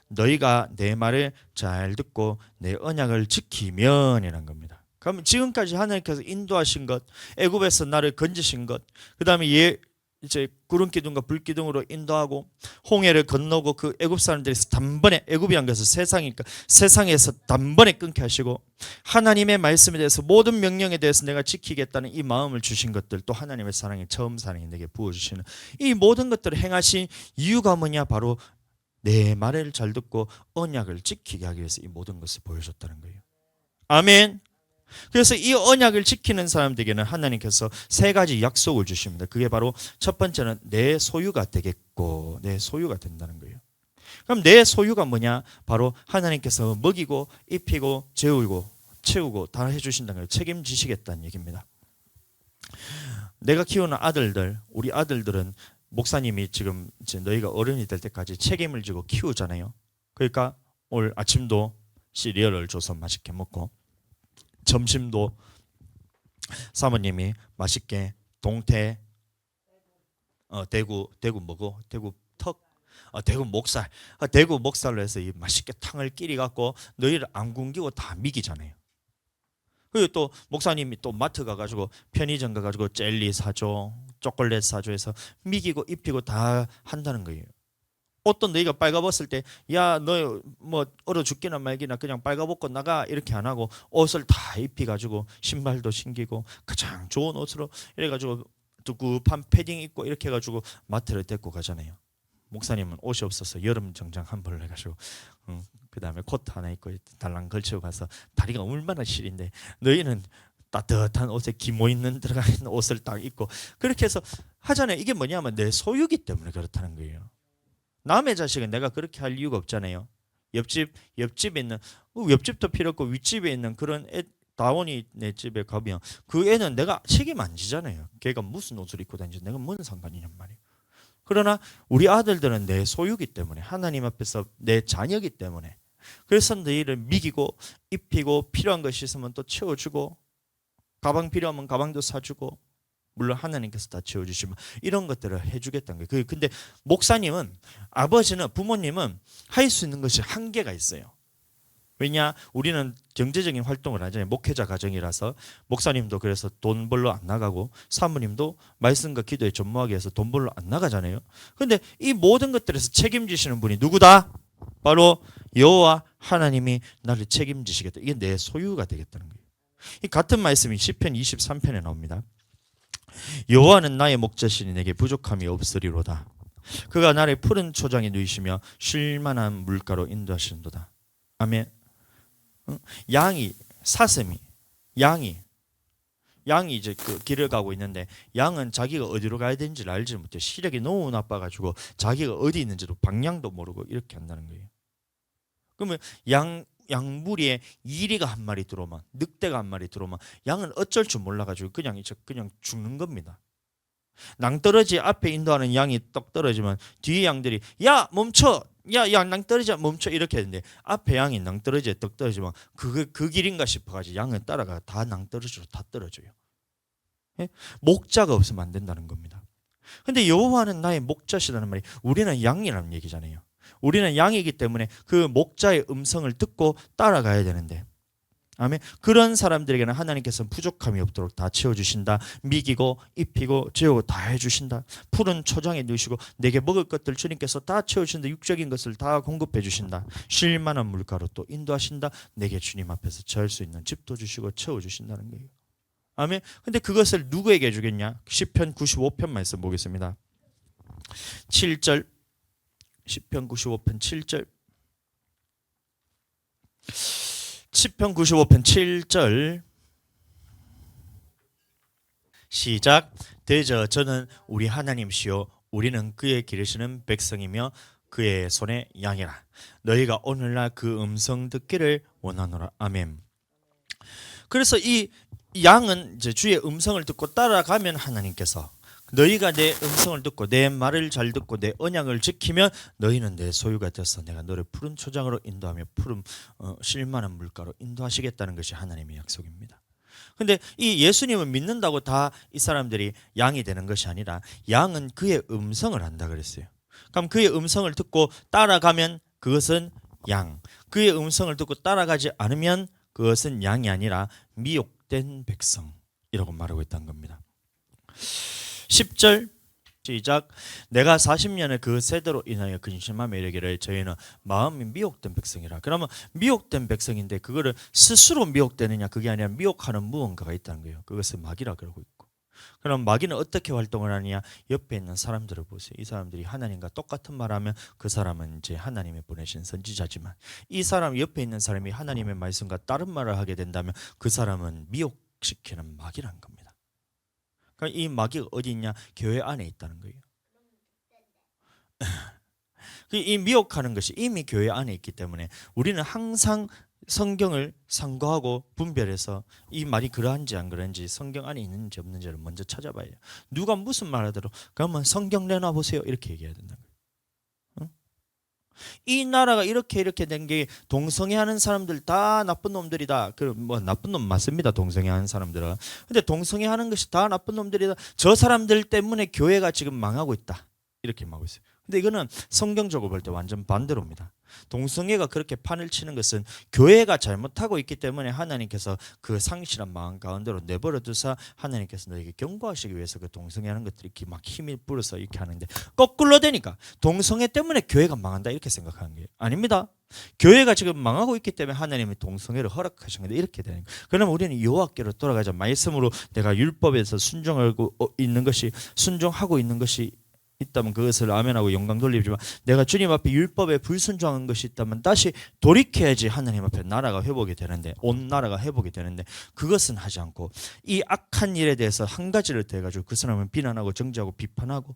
너희가 내 말을 잘 듣고 내 언약을 지키면 이란 겁니다. 그럼 지금까지 하나님께서 인도하신 것, 애굽에서 나를 건지신 것, 그다음에 이제 구름 기둥과 불 기둥으로 인도하고 홍해를 건너고 그 애굽 사람들이 단번에, 애굽이란 것은 세상이니까 세상에서 단번에 끊게 하시고 하나님의 말씀에 대해서 모든 명령에 대해서 내가 지키겠다는 이 마음을 주신 것들, 또 하나님의 사랑이 처음 사랑이 내게 부어주시는 이 모든 것들을 행하신 이유가 뭐냐? 바로 내 말을 잘 듣고 언약을 지키게 하기 위해서 이 모든 것을 보여줬다는 거예요. 아멘. 그래서 이 언약을 지키는 사람들에게는 하나님께서 세 가지 약속을 주십니다. 그게 바로 첫 번째는 내 소유가 되겠고, 내 소유가 된다는 거예요. 그럼 내 소유가 뭐냐? 바로 하나님께서 먹이고 입히고 재우고 채우고 다 해주신다는 거예요. 책임지시겠다는 얘기입니다. 내가 키우는 아들들, 우리 아들들은 목사님이 지금 이제 너희가 어른이 될 때까지 책임을 지고 키우잖아요. 그러니까 오늘 아침도 시리얼을 줘서 맛있게 먹고, 점심도 사모님이 맛있게 동태, 대구 뭐고, 대구 턱, 대구 목살, 대구 목살로 해서 이 맛있게 탕을 끼리 갖고 너희를 안 굶기고 다 미기잖아요. 그리고 또 목사님이 또 마트 가가지고 편의점 가가지고 젤리 사줘, 초콜릿 사줘 해서 미기고 입히고 다 한다는 거예요. 옷도 너희가 빨가벗을 때 야 너 뭐 얼어 죽기나 말기나 그냥 빨가벗고 나가 이렇게 안 하고 옷을 다 입히가지고 신발도 신기고 가장 좋은 옷으로 이래가지고 두급한 패딩 입고 이렇게 해가지고 마트를 데리고 가잖아요. 목사님은 옷이 없어서 여름 정장 한 벌을 해가지고 그 다음에 코트 하나 입고 달랑 걸치고 가서 다리가 얼마나 시린데 너희는 따뜻한 옷에 기모 있는 들어가 있는 옷을 딱 입고 그렇게 해서 하잖아요. 이게 뭐냐면 내 소유기 때문에 그렇다는 거예요. 남의 자식은 내가 그렇게 할 이유가 없잖아요. 옆집에 있는 옆집도 필요 없고 윗집에 있는 그런 다원이 내 집에 가면 그 애는 내가 책임 안 지잖아요. 걔가 무슨 옷을 입고 다니지 내가 뭔 상관이냔 말이에요. 그러나 우리 아들들은 내 소유기 때문에 하나님 앞에서 내 자녀기 때문에 그래서 너희를 미기고 입히고 필요한 것이 있으면 또 채워주고 가방 필요하면 가방도 사주고 물론 하나님께서 다 채워주시면 이런 것들을 해주겠다는 거예요. 근데 목사님은 아버지는 부모님은 할 수 있는 것이 한계가 있어요. 왜냐 우리는 경제적인 활동을 하잖아요. 목회자 가정이라서 목사님도 그래서 돈 벌러 안 나가고 사모님도 말씀과 기도에 전무하기 위해서 돈 벌러 안 나가잖아요. 그런데 이 모든 것들에서 책임지시는 분이 누구다? 바로 여호와 하나님이 나를 책임지시겠다. 이게 내 소유가 되겠다는 거예요. 이 같은 말씀이 시편 23편에 나옵니다. 여호와는 나의 목자시니 내게 부족함이 없으리로다. 그가 나를 푸른 초장에 누이시며 쉴만한 물가로 인도하시는도다. 아멘. 양이 사슴이 양이 이제 그 길을 가고 있는데 양은 자기가 어디로 가야 되는지를 알지 못해. 시력이 너무 나빠가지고 자기가 어디 있는지도 방향도 모르고 이렇게 한다는 거예요. 그러면 양무리에 이리가 한 마리 들어오면 늑대가 한 마리 들어오면 양은 어쩔 줄 몰라가지고 그냥 죽는 겁니다. 낭떠러지 앞에 인도하는 양이 떡 떨어지면 뒤에 양들이 야 멈춰 야 낭떠러지야 멈춰 이렇게 했는데 앞에 양이 낭떠러지에 떡 떨어지면 그 길인가 싶어가지고 양은 따라가 다 낭떠러지로 다 떨어져요. 예? 목자가 없으면 안 된다는 겁니다. 근데 여호와는 나의 목자시라는 말이 우리는 양이라는 얘기잖아요. 우리는 양이기 때문에 그 목자의 음성을 듣고 따라가야 되는데 아멘. 그런 사람들에게는 하나님께서는 부족함이 없도록 다 채워주신다. 미기고 입히고 재우고 다 해주신다. 푸른 초장에 넣으시고 내게 먹을 것들 주님께서 다 채워주신다. 육적인 것을 다 공급해 주신다. 쉴만한 물가로 또 인도하신다. 내게 주님 앞에서 잘 수 있는 집도 주시고 채워주신다는 거예요. 아멘. 근데 그것을 누구에게 주겠냐? 시편 95편 말씀 보겠습니다. 7절 시편 95편 7절 시편 95편 7절 시작. 대저 저는 우리 하나님시요 우리는 그의 기르시는 백성이며 그의 손의 양이라. 너희가 오늘날 그 음성 듣기를 원하노라. 아멘. 그래서 이 양은 이제 주의 음성을 듣고 따라가면 하나님께서 너희가 내 음성을 듣고 내 말을 잘 듣고 내 언약을 지키면 너희는 내 소유가 되어서 내가 너를 푸른 초장으로 인도하며 푸른 쉴만한 물가로 인도하시겠다는 것이 하나님의 약속입니다. 근데 이 예수님을 믿는다고 다 이 사람들이 양이 되는 것이 아니라 양은 그의 음성을 한다 그랬어요. 그럼 그의 음성을 듣고 따라가면 그것은 양, 그의 음성을 듣고 따라가지 않으면 그것은 양이 아니라 미혹 미혹된 백성이라고 말하고 있다는 겁니다. 10절 시작. 내가 40년의 그 세대로 인하여 근심하며 이르기를 저희는 마음이 미혹된 백성이라. 그러면 미혹된 백성인데 그거를 스스로 미혹되느냐, 그게 아니라 미혹하는 무언가가 있다는 거예요. 그것을 마귀라 그러고 있고. 그럼 마귀는 어떻게 활동을 하느냐? 옆에 있는 사람들을 보세요. 이 사람들이 하나님과 똑같은 말하면 그 사람은 이제 하나님이 보내신 선지자지만, 이 사람 옆에 있는 사람이 하나님의 말씀과 다른 말을 하게 된다면 그 사람은 미혹시키는 마귀라는 겁니다. 그러니까 이 마귀가 어디 있냐? 교회 안에 있다는 거예요. 이 미혹하는 것이 이미 교회 안에 있기 때문에 우리는 항상 성경을 상고하고 분별해서 이 말이 그러한지 안 그러한지, 성경 안에 있는지 없는지를 먼저 찾아봐야 해요. 누가 무슨 말 하더라도 그러면 성경 내놔 보세요 이렇게 얘기해야 된다는 거예요. 이 나라가 이렇게 된 게 동성애하는 사람들 다 나쁜 놈들이다. 뭐 나쁜 놈 맞습니다. 동성애하는 사람들은. 근데 동성애하는 것이 다 나쁜 놈들이다. 저 사람들 때문에 교회가 지금 망하고 있다. 이렇게 말하고 있어요. 근데 이거는 성경적으로 볼 때 완전 반대로입니다. 동성애가 그렇게 판을 치는 것은 교회가 잘못하고 있기 때문에 하나님께서 그 상실한 마음 가운데로 내버려 두사 하나님께서 너에게 경고하시기 위해서 그 동성애하는 것들이 이렇게 막 힘이 불어서 이렇게 하는데, 거꾸로 되니까 동성애 때문에 교회가 망한다 이렇게 생각하는 게 아닙니다. 교회가 지금 망하고 있기 때문에 하나님이 동성애를 허락하신 건데 이렇게 되는 거예요. 그러면 우리는 여호와께로 돌아가자. 말씀으로 내가 율법에서 순종하고 있는 것이 있다면 그것을 아멘하고 영광 돌리지만, 내가 주님 앞에 율법에 불순종한 것이 있다면 다시 돌이켜야지 하나님 앞에 나라가 회복이 되는데, 온 나라가 회복이 되는데, 그것은 하지 않고 이 악한 일에 대해서 한 가지를 대가지고 그 사람을 비난하고 정죄하고 비판하고,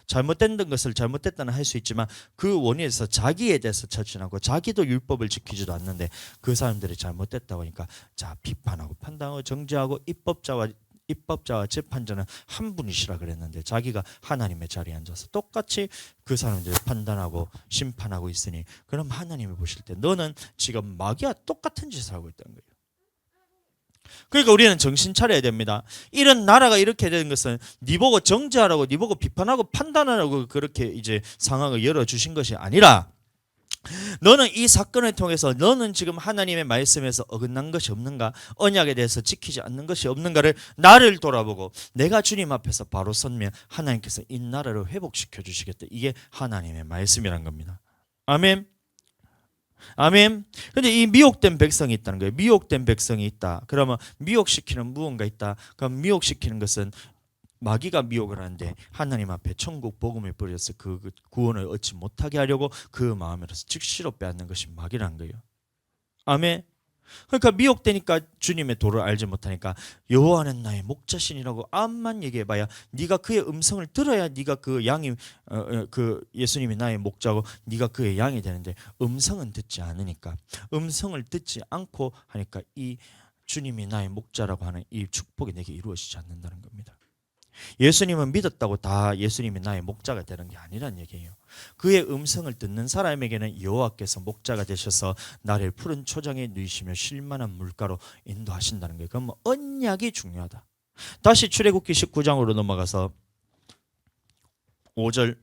잘못된 것을 잘못됐다는 할 수 있지만 그 원인에서 자기에 대해서 처신하고, 자기도 율법을 지키지도 않는데 그 사람들이 잘못됐다고 하니까 자 비판하고 판단하고 정죄하고, 입법자와 재판자는 한 분이시라 그랬는데 자기가 하나님의 자리에 앉아서 똑같이 그 사람들을 판단하고 심판하고 있으니, 그럼 하나님이 보실 때 너는 지금 마귀와 똑같은 짓을 하고 있다는 거예요. 그러니까 우리는 정신 차려야 됩니다. 이런 나라가 이렇게 된 것은 네 보고 정죄하라고, 네 보고 비판하고 판단하라고 그렇게 이제 상황을 열어주신 것이 아니라, 너는 이 사건을 통해서 너는 지금 하나님의 말씀에서 어긋난 것이 없는가, 언약에 대해서 지키지 않는 것이 없는가를 나를 돌아보고 내가 주님 앞에서 바로 서면 하나님께서 이 나라를 회복시켜 주시겠다. 이게 하나님의 말씀이란 겁니다. 아멘. 아멘. 근데 이 미혹된 백성이 있다는 거예요. 미혹된 백성이 있다. 그러면 미혹시키는 무언가 있다. 그럼 미혹시키는 것은 마귀가 미혹을 하는데 하나님 앞에 천국 복음을 뿌려서 그 구원을 얻지 못하게 하려고 그 마음으로서 즉시로 빼앗는 것이 마귀라는 거예요. 아멘. 그러니까 미혹되니까 주님의 도를 알지 못하니까 여호와는 나의 목자신이라고 암만 얘기해봐야, 네가 그의 음성을 들어야 네가 그 양이 그 예수님이 나의 목자고 네가 그의 양이 되는데, 음성은 듣지 않으니까, 음성을 듣지 않고 하니까 이 주님이 나의 목자라고 하는 이 축복이 내게 이루어지지 않는다는 겁니다. 예수님은 믿었다고 다 예수님이 나의 목자가 되는 게 아니란 얘기예요. 그의 음성을 듣는 사람에게는 여호와께서 목자가 되셔서 나를 푸른 초장에 누이시며 쉴만한 물가로 인도하신다는 거예요. 그럼 언약이 중요하다. 다시 출애굽기 19장으로 넘어가서 5절.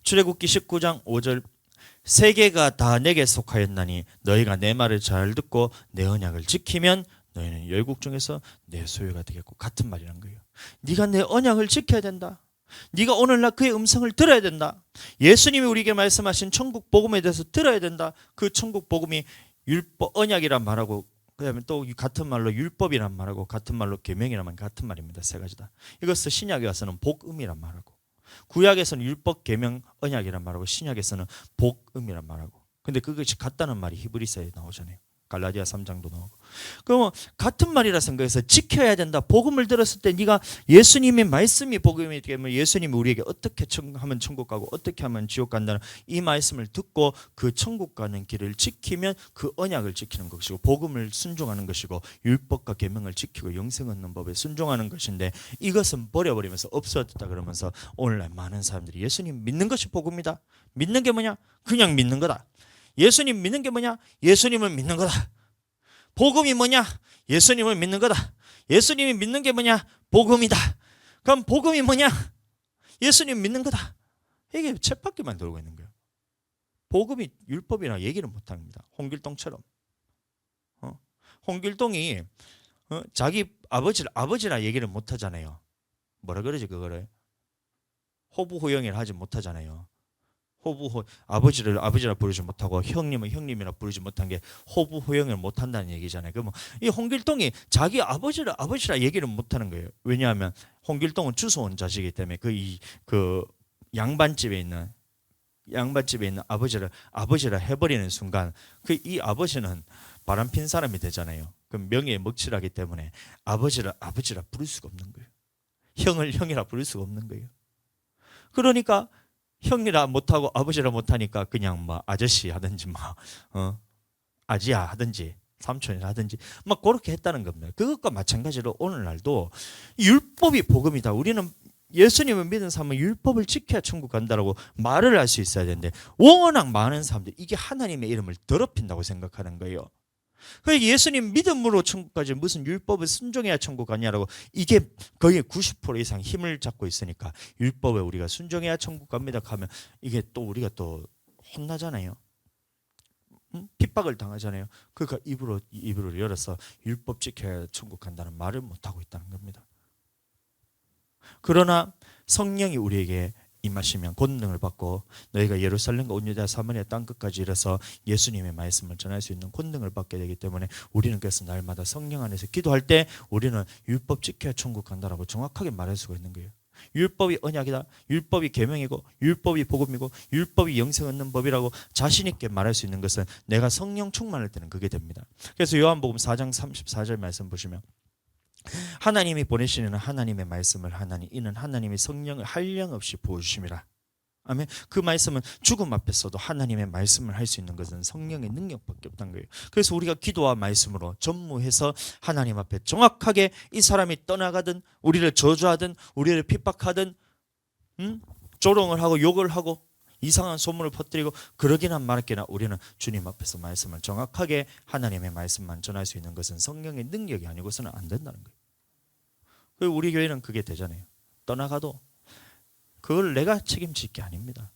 출애굽기 19장 5절. 세계가 다 내게 속하였나니 너희가 내 말을 잘 듣고 내 언약을 지키면 너희는 열국 중에서 내 소유가 되겠고. 같은 말이란 거예요. 네가 내 언약을 지켜야 된다. 네가 오늘날 그의 음성을 들어야 된다. 예수님이 우리에게 말씀하신 천국 복음에 대해서 들어야 된다. 그 천국 복음이 율법, 언약이란 말하고, 그다음에 또 같은 말로 율법이란 말하고, 같은 말로 계명이란 말, 같은 말입니다. 세 가지다. 이것을 신약에 와서는 복음이란 말하고, 구약에서는 율법, 계명, 언약이란 말하고, 신약에서는 복음이란 말하고. 근데 그것이 같다는 말이 히브리서에 나오잖아요. 갈라디아 3장도 나오고. 그러면 같은 말이라 생각해서 지켜야 된다. 복음을 들었을 때 네가 예수님의 말씀이 복음이기 때문에 예수님이 우리에게 어떻게 하면 천국 가고 어떻게 하면 지옥 간다는 이 말씀을 듣고 그 천국 가는 길을 지키면 그 언약을 지키는 것이고, 복음을 순종하는 것이고, 율법과 계명을 지키고 영생 얻는 법에 순종하는 것인데, 이것은 버려버리면서 없어졌다 그러면서 오늘날 많은 사람들이 예수님 믿는 것이 복음이다. 믿는 게 뭐냐? 그냥 믿는 거다. 예수님 믿는 게 뭐냐? 예수님을 믿는 거다. 복음이 뭐냐? 예수님을 믿는 거다. 예수님이 믿는 게 뭐냐? 복음이다. 그럼 복음이 뭐냐? 예수님 믿는 거다. 이게 쳇바퀴만 돌고 있는 거예요. 복음이 율법이나 얘기를 못합니다. 홍길동처럼. 홍길동이 자기 아버지를 아버지라 얘기를 못하잖아요. 뭐라 그러지 그거를? 호부호영이라 하지 못하잖아요. 아버지를 아버지라 부르지 못하고 형님은 형님이라 부르지 못한 게 호부호영을 못한다는 얘기잖아요. 그러면 이 홍길동이 자기 아버지를 아버지라 얘기를 못하는 거예요. 왜냐하면 홍길동은 주소온 자식이기 때문에 그 양반집에 있는 아버지를 아버지라 해버리는 순간 이 아버지는 바람핀 사람이 되잖아요. 그 명예에 먹칠하기 때문에 아버지라 부를 수가 없는 거예요. 형을 형이라 부를 수가 없는 거예요. 그러니까 형이라 못하고 아버지라 못하니까 그냥 뭐 아저씨 하든지 아지야 하든지 삼촌이라 하든지 막 그렇게 했다는 겁니다. 그것과 마찬가지로 오늘날도 율법이 복음이다. 우리는 예수님을 믿는 사람은 율법을 지켜야 천국 간다라고 말을 할 수 있어야 되는데 워낙 많은 사람들이 이게 하나님의 이름을 더럽힌다고 생각하는 거예요. 그래서 예수님 믿음으로 천국 가지 무슨 율법을 순종해야 천국 가냐라고 이게 거의 90% 이상 힘을 잡고 있으니까 율법에 우리가 순종해야 천국 갑니다 하면 이게 또 우리가 또 혼나잖아요. 핍박을 당하잖아요. 그러니까 입으로 열어서 율법 지켜야 천국 간다는 말을 못하고 있다는 겁니다. 그러나 성령이 우리에게 임하시면 권능을 받고 너희가 예루살렘과 온 유대와 사마리아 땅끝까지 이르러서 예수님의 말씀을 전할 수 있는 권능을 받게 되기 때문에 우리는 그래서 날마다 성령 안에서 기도할 때 우리는 율법 지켜야 천국 간다라고 정확하게 말할 수가 있는 거예요. 율법이 언약이다. 율법이 계명이고 율법이 복음이고 율법이 영생 얻는 법이라고 자신 있게 말할 수 있는 것은 내가 성령 충만할 때는 그게 됩니다. 그래서 요한복음 4장 34절 말씀 보시면 하나님이 보내시는 하나님의 말씀을 하나니 이는 하나님이 성령을 한량없이 부어주심이라. 아멘. 그 말씀은 죽음 앞에서도 하나님의 말씀을 할 수 있는 것은 성령의 능력밖에 없다는 거예요. 그래서 우리가 기도와 말씀으로 전무해서 하나님 앞에 정확하게 이 사람이 떠나가든 우리를 저주하든 우리를 핍박하든 조롱을 하고 욕을 하고 이상한 소문을 퍼뜨리고 그러기나 말았기나 우리는 주님 앞에서 말씀을 정확하게 하나님의 말씀만 전할 수 있는 것은 성령의 능력이 아니고서는 안 된다는 거예요. 그리고 우리 교회는 그게 되잖아요. 떠나가도 그걸 내가 책임질 게 아닙니다.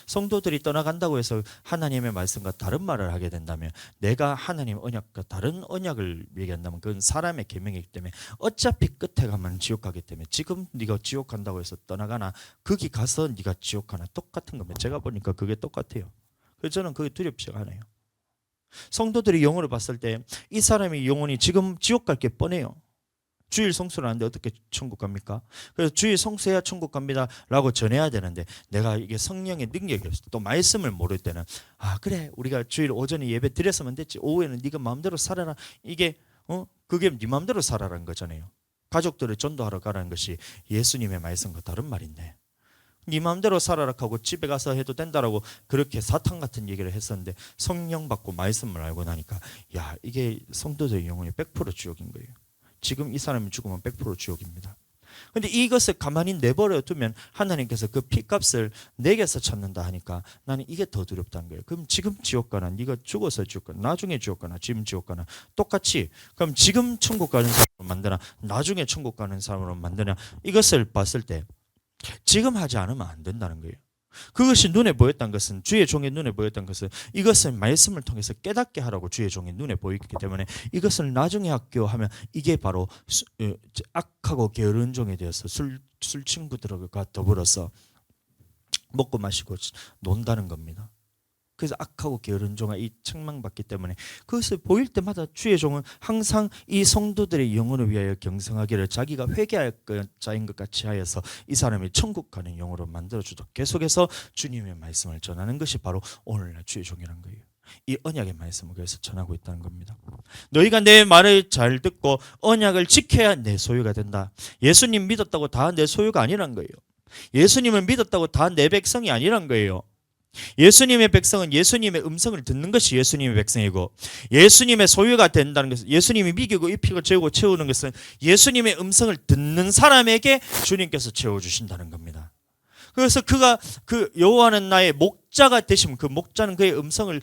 성도들이 떠나간다고 해서 하나님의 말씀과 다른 말을 하게 된다면 내가 하나님의 언약과 다른 언약을 얘기한다면 그건 사람의 계명이기 때문에 어차피 끝에 가면 지옥 가기 때문에 지금 네가 지옥 간다고 해서 떠나가나 거기 가서 네가 지옥 가나 똑같은 겁니다. 제가 보니까 그게 똑같아요. 그래서 저는 그게 두렵지가 않아요. 성도들이 영혼을 봤을 때 이 사람이 영혼이 지금 지옥 갈 게 뻔해요. 주일 성수를 하는데 어떻게 천국 갑니까? 그래서 주일 성수해야 천국 갑니다 라고 전해야 되는데 내가 이게 성령의 능력이 없어. 또 말씀을 모를 때는 그래 우리가 주일 오전에 예배 드렸으면 됐지 오후에는 네가 마음대로 살아라. 이게 그게 네 마음대로 살아라는 거잖아요. 가족들을 전도하러 가라는 것이 예수님의 말씀과 다른 말인데 네 마음대로 살아라 하고 집에 가서 해도 된다라고 그렇게 사탄 같은 얘기를 했었는데 성령 받고 말씀을 알고 나니까 이게 성도들의 영혼이 100% 지옥인 거예요. 지금 이 사람이 죽으면 100% 지옥입니다. 그런데 이것을 가만히 내버려 두면 하나님께서 그 피값을 내게서 찾는다 하니까 나는 이게 더 두렵다는 거예요. 그럼 지금 지옥 가나 네가 죽어서 지옥 가나 나중에 지옥 가나 지금 지옥 가나 똑같이 그럼 지금 천국 가는 사람으로 만드나 나중에 천국 가는 사람으로 만드나 이것을 봤을 때 지금 하지 않으면 안 된다는 거예요. 그것이 눈에 보였던 것은 주의 종의 눈에 보였던 것은 이것을 말씀을 통해서 깨닫게 하라고 주의 종의 눈에 보였기 때문에 이것을 나중에 학교하면 이게 바로 악하고 게으른 종이 되어서 술 친구들과 더불어서 먹고 마시고 논다는 겁니다. 그래서 악하고 게으른 종아 이 책망받기 때문에 그것을 보일 때마다 주의 종은 항상 이 성도들의 영혼을 위하여 경성하기를 자기가 회개할 자인 것 같이 하여서 이 사람이 천국 가는 영으로 만들어주도록 계속해서 주님의 말씀을 전하는 것이 바로 오늘날 주의 종이라는 거예요. 이 언약의 말씀을 그래서 전하고 있다는 겁니다. 너희가 내 말을 잘 듣고 언약을 지켜야 내 소유가 된다. 예수님 믿었다고 다 내 소유가 아니란 거예요. 예수님을 믿었다고 다 내 백성이 아니란 거예요. 예수님의 백성은 예수님의 음성을 듣는 것이 예수님의 백성이고 예수님의 소유가 된다는 것은 예수님이 미기고 입히고 재우고 채우는 것은 예수님의 음성을 듣는 사람에게 주님께서 채워주신다는 겁니다. 그래서 그가 그 여호와는 나의 목자가 되시면 그 목자는 그의 음성을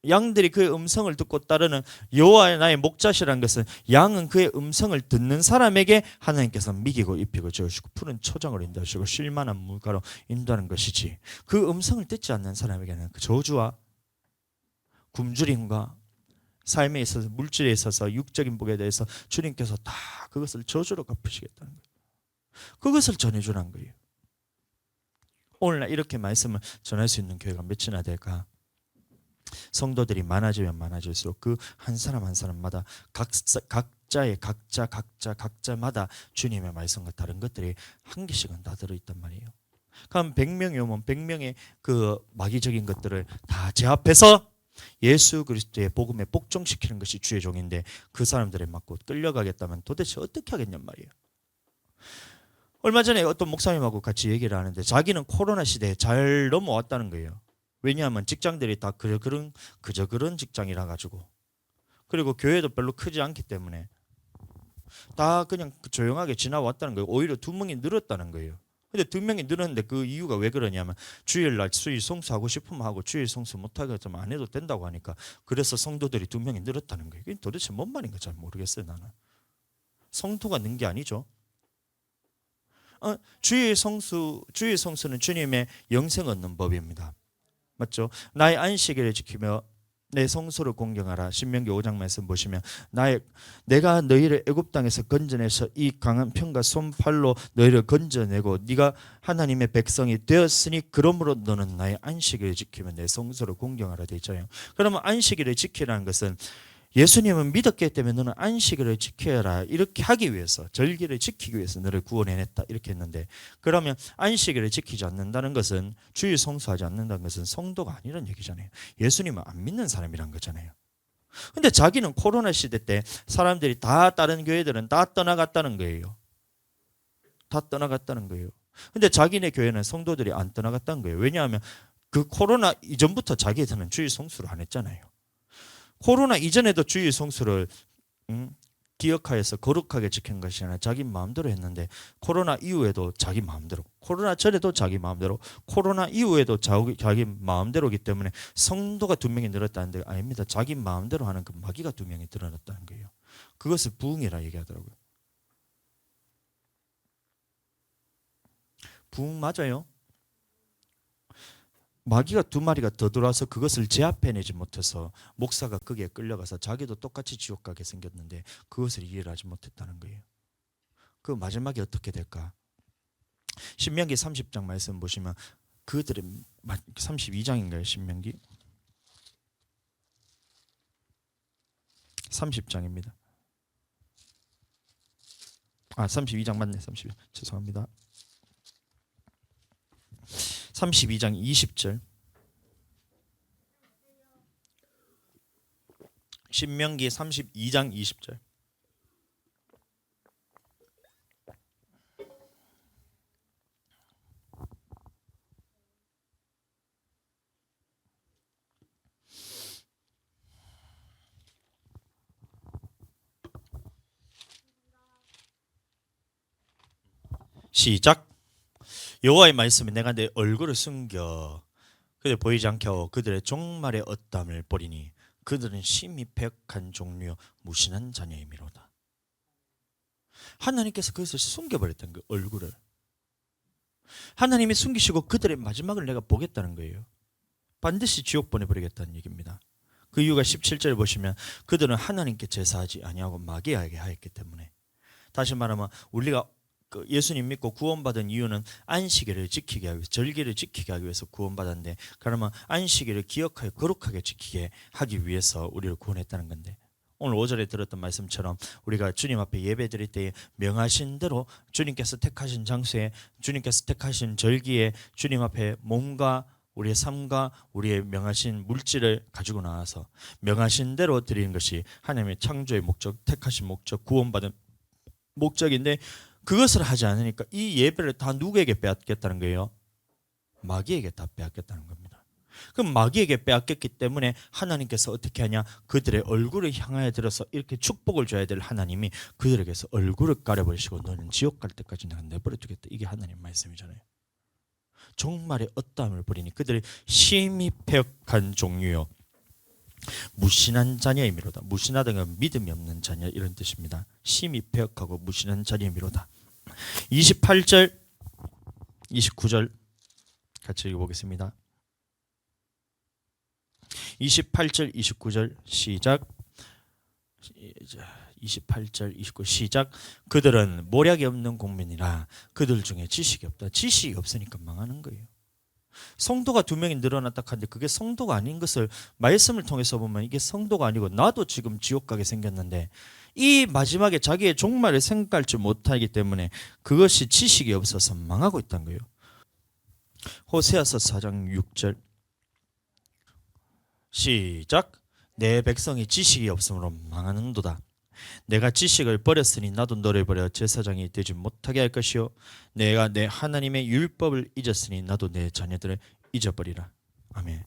양들이 그의 음성을 듣고 따르는 여호와의 나의 목자시라는 것은 양은 그의 음성을 듣는 사람에게 하나님께서 미기고 입히고 재우시고 푸른 초장으로 인도하시고 쉴만한 물가로 인도하는 것이지 그 음성을 듣지 않는 사람에게는 그 저주와 굶주림과 삶에 있어서 물질에 있어서 육적인 복에 대해서 주님께서 다 그것을 저주로 갚으시겠다는 거예요. 그것을 전해주라는 거예요. 오늘날 이렇게 말씀을 전할 수 있는 교회가 몇이나 될까? 성도들이 많아지면 많아질수록 그 한 사람 한 사람마다 각자마다 주님의 말씀과 다른 것들이 한 개씩은 다 들어있단 말이에요. 그럼 100명이 오면 100명의 그 마귀적인 것들을 다 제압해서 예수 그리스도의 복음에 복종시키는 것이 주의 종인데 그 사람들에 맞고 끌려가겠다면 도대체 어떻게 하겠냔 말이에요. 얼마 전에 어떤 목사님하고 같이 얘기를 하는데 자기는 코로나 시대에 잘 넘어왔다는 거예요. 왜냐하면 직장들이 다 그저 그런 직장이라 가지고, 그리고 교회도 별로 크지 않기 때문에 다 그냥 조용하게 지나왔다는 거예요. 오히려 2명이 늘었다는 거예요. 근데 2명이 늘었는데 그 이유가 왜 그러냐면 주일날 수일 성수하고 싶으면 하고 주일 성수 못하겠지만 안 해도 된다고 하니까 그래서 성도들이 2명이 늘었다는 거예요. 이게 도대체 뭔 말인가 잘 모르겠어요. 나는 성도가 는 게 아니죠. 주일 성수는 주님의 영생 얻는 법입니다. 맞죠? 나의 안식일을 지키며 내 성소를 공경하라. 신명기 5장 말씀 보시면 내가 너희를 애굽 땅에서 건져내서 이 강한 편과 손팔로 너희를 건져내고 네가 하나님의 백성이 되었으니 그러므로 너는 나의 안식일을 지키며 내 성소를 공경하라 되어 있잖아요. 그러면 안식일을 지키라는 것은 예수님은 믿었기 때문에 너는 안식일을 지켜라 이렇게 하기 위해서, 절기를 지키기 위해서 너를 구원해냈다 이렇게 했는데, 그러면 안식일을 지키지 않는다는 것은, 주일 성수하지 않는다는 것은 성도가 아니라는 얘기잖아요. 예수님은 안 믿는 사람이란 거잖아요. 근데 자기는 코로나 시대 때 사람들이 다, 다른 교회들은 다 떠나갔다는 거예요. 다 떠나갔다는 거예요. 근데 자기네 교회는 성도들이 안 떠나갔다는 거예요. 왜냐하면 그 코로나 이전부터 자기들은 주일 성수를 안 했잖아요. 코로나 이전에도 주일 성수를 기억하여서 거룩하게 지킨 것이 아니라 자기 마음대로 했는데, 코로나 이후에도 자기 마음대로, 코로나 전에도 자기 마음대로, 코로나 이후에도 자기 마음대로기 때문에 성도가 2명이 늘었다는데 아닙니다. 자기 마음대로 하는 그 마귀가 2명이 드러났다는 거예요. 그것을 부흥이라 얘기하더라고요. 부흥 맞아요. 마귀가 2마리가 더 들어와서 그것을 제압해내지 못해서 목사가 거기에 끌려가서 자기도 똑같이 지옥 가게 생겼는데 그것을 이해를 하지 못했다는 거예요. 그 마지막에 어떻게 될까? 신명기 30장 말씀 보시면 그들의 32장인가요? 신명기 30장입니다. 32장 맞네. 30. 죄송합니다. 32장 20절. 신명기 32장 20절. 시작. 여호와의 말씀에 내가 내 얼굴을 숨겨 그들 보이지 않게 하고 그들의 종말의 엇담을 버리니 그들은 심히 패역한 종류요 무신한 자녀이미로다. 하나님께서 그것을 숨겨버렸던 그 얼굴을 하나님이 숨기시고 그들의 마지막을 내가 보겠다는 거예요. 반드시 지옥 보내버리겠다는 얘기입니다. 그 이유가 17절 보시면 그들은 하나님께 제사하지 아니하고 마귀에게 하였기 때문에, 다시 말하면 우리가 예수님 믿고 구원받은 이유는 안식일을 지키게 하기 위해서, 절기를 지키게 하기 위해서 구원받았는데, 그러면 안식일을 기억하여 거룩하게 지키게 하기 위해서 우리를 구원했다는 건데, 오늘 5절에 들었던 말씀처럼 우리가 주님 앞에 예배 드릴 때에 명하신 대로 주님께서 택하신 장소에, 주님께서 택하신 절기에 주님 앞에 몸과 우리의 삶과 우리의 명하신 물질을 가지고 나와서 명하신 대로 드리는 것이 하나님의 창조의 목적, 택하신 목적, 구원받은 목적인데, 그것을 하지 않으니까 이 예배를 다 누구에게 빼앗겠다는 거예요? 마귀에게 다 빼앗겠다는 겁니다. 그럼 마귀에게 빼앗겼기 때문에 하나님께서 어떻게 하냐? 그들의 얼굴을 향하여 들어서 이렇게 축복을 줘야 될 하나님이 그들에게서 얼굴을 가려버리시고 너는 지옥 갈 때까지 내가 내버려 두겠다. 이게 하나님 말씀이잖아요. 종말의 엇담을 버리니 그들의 심히 패역한 종류요 무신한 자녀이미로다. 무신하다는 건 믿음이 없는 자녀 이런 뜻입니다. 심히 패역하고 무신한 자녀이미로다. 28절 29절 같이 읽어보겠습니다. 28절 29절 시작. 28절 29 시작. 그들은 모략이 없는 국민이라 그들 중에 지식이 없다. 지식이 없으니까 망하는 거예요. 성도가 2명이 늘어났다 하는데 그게 성도가 아닌 것을 말씀을 통해서 보면 이게 성도가 아니고 나도 지금 지옥 가게 생겼는데 이 마지막에 자기의 종말을 생각할 줄 못하기 때문에 그것이 지식이 없어서 망하고 있다는 거예요. 호세아서 4장 6절 시작. 내 백성이 지식이 없으므로 망하는도다. 내가 지식을 버렸으니 나도 너를 버려 제사장이 되지 못하게 할 것이요 내가 내 하나님의 율법을 잊었으니 나도 내 자녀들을 잊어버리라. 아멘.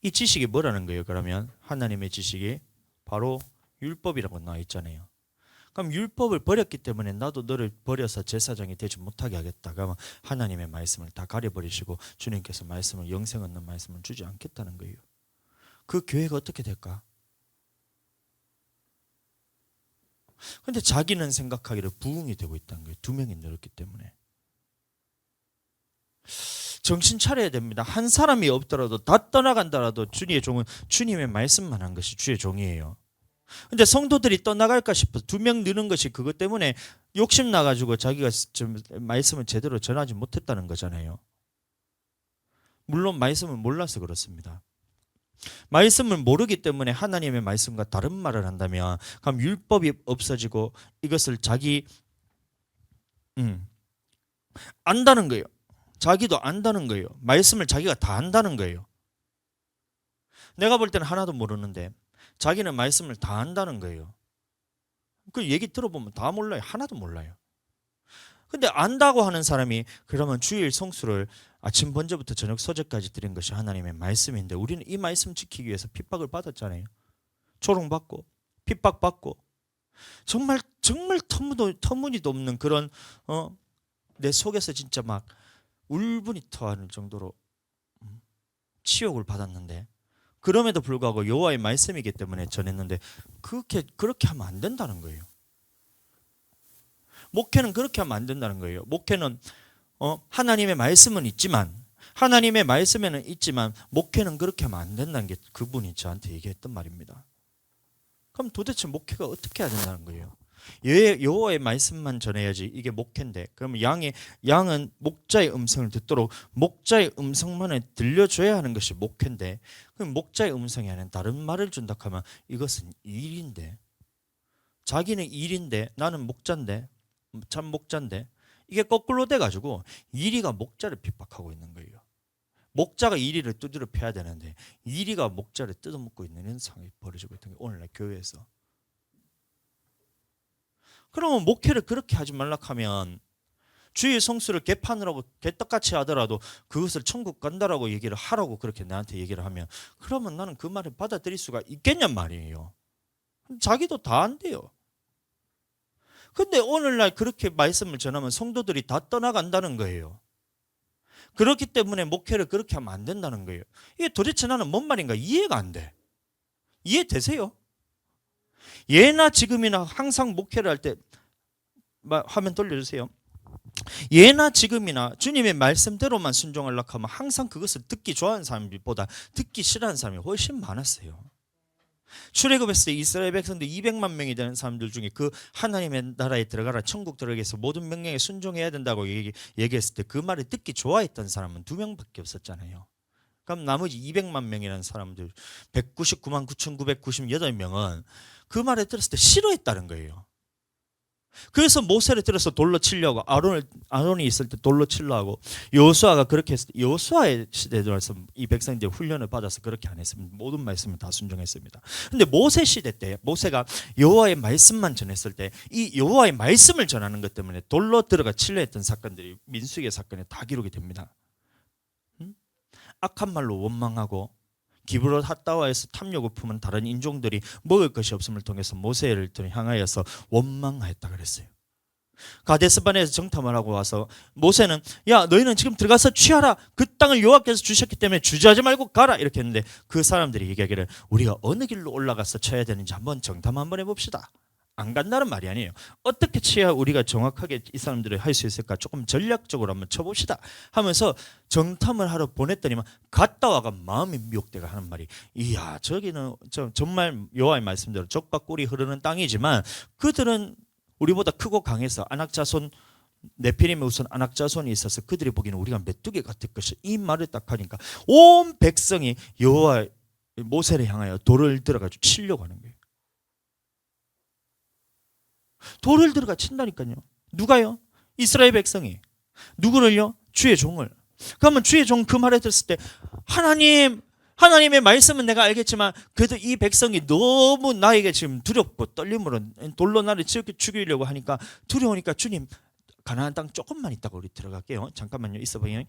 이 지식이 뭐라는 거예요? 그러면 하나님의 지식이 바로 율법이라고 나와 있잖아요. 그럼 율법을 버렸기 때문에 나도 너를 버려서 제사장이 되지 못하게 하겠다. 그러면 하나님의 말씀을 다 가려버리시고 주님께서 말씀을 영생 얻는 말씀을 주지 않겠다는 거예요. 그 교회가 어떻게 될까? 근데 자기는 생각하기를 부흥이 되고 있다는 거예요. 2명이 늘었기 때문에. 정신 차려야 됩니다. 한 사람이 없더라도 다 떠나간다라도 주님의 종은 주님의 말씀만 한 것이 주의 종이에요. 근데 성도들이 떠나갈까 싶어서 2명 느는 것이 그것 때문에 욕심 나가지고 자기가 좀 말씀을 제대로 전하지 못했다는 거잖아요. 물론 말씀을 몰라서 그렇습니다. 말씀을 모르기 때문에 하나님의 말씀과 다른 말을 한다면 그럼 율법이 없어지고 이것을 자기 안다는 거예요. 자기도 안다는 거예요. 말씀을 자기가 다 안다는 거예요. 내가 볼 때는 하나도 모르는데 자기는 말씀을 다 안다는 거예요. 그 얘기 들어보면 다 몰라요. 하나도 몰라요. 근데 안다고 하는 사람이 그러면 주일 성수를 아침 번제부터 저녁 소제까지 드린 것이 하나님의 말씀인데 우리는 이 말씀 지키기 위해서 핍박을 받았잖아요. 조롱받고 핍박받고 정말 터무니도 없는 그런 내 속에서 진짜 막 울분이 토하는 정도로 치욕을 받았는데 그럼에도 불구하고 여호와의 말씀이기 때문에 전했는데 그렇게 하면 안 된다는 거예요. 목회는 그렇게 하면 안 된다는 거예요. 목회는 하나님의 말씀은 있지만 하나님의 말씀에는 있지만 목회는 그렇게 하면 안 된다는 게 그분이 저한테 얘기했던 말입니다. 그럼 도대체 목회가 어떻게 해야 된다는 거예요? 여호와의 말씀만 전해야지 이게 목회인데 그러면 양은 목자의 음성을 듣도록 목자의 음성만을 들려줘야 하는 것이 목회인데 그럼 목자의 음성이 아닌 다른 말을 준다 하면 이것은 일인데 자기는 일인데 나는 목자인데 참 목자인데 이게 거꾸로 돼가지고 이리가 목자를 핍박하고 있는 거예요. 목자가 이리를 두드려 패야 되는데 이리가 목자를 뜯어먹고 있는 이런 상황이 벌어지고 있는 거예요. 오늘날 교회에서. 그러면 목회를 그렇게 하지 말라 하면 주의 성수를 개판으로 개떡같이 하더라도 그것을 천국 간다라고 얘기를 하라고 그렇게 나한테 얘기를 하면 그러면 나는 그 말을 받아들일 수가 있겠냔 말이에요. 자기도 다 안 돼요. 근데 오늘날 그렇게 말씀을 전하면 성도들이 다 떠나간다는 거예요. 그렇기 때문에 목회를 그렇게 하면 안 된다는 거예요. 이게 도대체 나는 뭔 말인가 이해가 안 돼. 이해되세요? 예나 지금이나 항상 목회를 할 때 화면 돌려주세요. 예나 지금이나 주님의 말씀대로만 순종하려고 하면 항상 그것을 듣기 좋아하는 사람보다 듣기 싫어하는 사람이 훨씬 많았어요. 출애굽했을 때 이스라엘 백성들 200만 명이 되는 사람들 중에 그 하나님의 나라에 들어가라 천국 들어가기 위해서 모든 명령에 순종해야 된다고 얘기했을 때 그 말을 듣기 좋아했던 사람은 2명밖에 없었잖아요. 그럼 나머지 200만 명이라는 사람들 199만 9,998명은 그 말을 들었을 때 싫어했다는 거예요. 그래서 모세를 들어서 돌로 치려고 아론이 있을 때 돌로 치려고 하고 여호수아가 그렇게 했을 때 여호수아의 시대에 들어서 이 백성들이 훈련을 받아서 그렇게 안 했습니다. 모든 말씀을 다 순종했습니다. 근데 모세 시대 때 모세가 여호와의 말씀만 전했을 때 이 여호와의 말씀을 전하는 것 때문에 돌로 들어가 치려 했던 사건들이 민수기의 사건에 다 기록이 됩니다. 악한 말로 원망하고 기브롯 핫다와에서 탐욕을 품은 다른 인종들이 먹을 것이 없음을 통해서 모세를 향하여서 원망하였다 그랬어요. 가데스반에서 정탐을 하고 와서 모세는 야 너희는 지금 들어가서 취하라. 그 땅을 여호와께서 주셨기 때문에 주저하지 말고 가라 이렇게 했는데 그 사람들이 얘기하기를 우리가 어느 길로 올라가서 쳐야 되는지 한번 정탐 한번 해봅시다. 안 간다는 말이 아니에요. 어떻게 치야 우리가 정확하게 이 사람들을 할 수 있을까? 조금 전략적으로 한번 쳐봅시다 하면서 정탐을 하러 보냈더니만 갔다 와가 마음이 미혹되가 하는 말이, 이야 저기는 정말 여호와의 말씀대로 젖과 꿀이 흐르는 땅이지만 그들은 우리보다 크고 강해서 안악자손 네피림의 우선 안악자손이 있어서 그들이 보기에는 우리가 메뚜기 같을 것이, 이 말을 딱 하니까 온 백성이 여호와 모세를 향하여 돌을 들어가지고 치려고 하는 거예요. 돌을 들어가 친다니까요. 누가요? 이스라엘 백성이. 누구를요? 주의 종을. 그러면 주의 종 그 말을 들었을 때 하나님의 말씀은 내가 알겠지만 그래도 이 백성이 너무 나에게 지금 두렵고 떨림으로 돌로 나를 죽이려고 하니까 두려우니까 주님 가나안 땅 조금만 있다가 우리 들어갈게요. 잠깐만요. 있어봐요.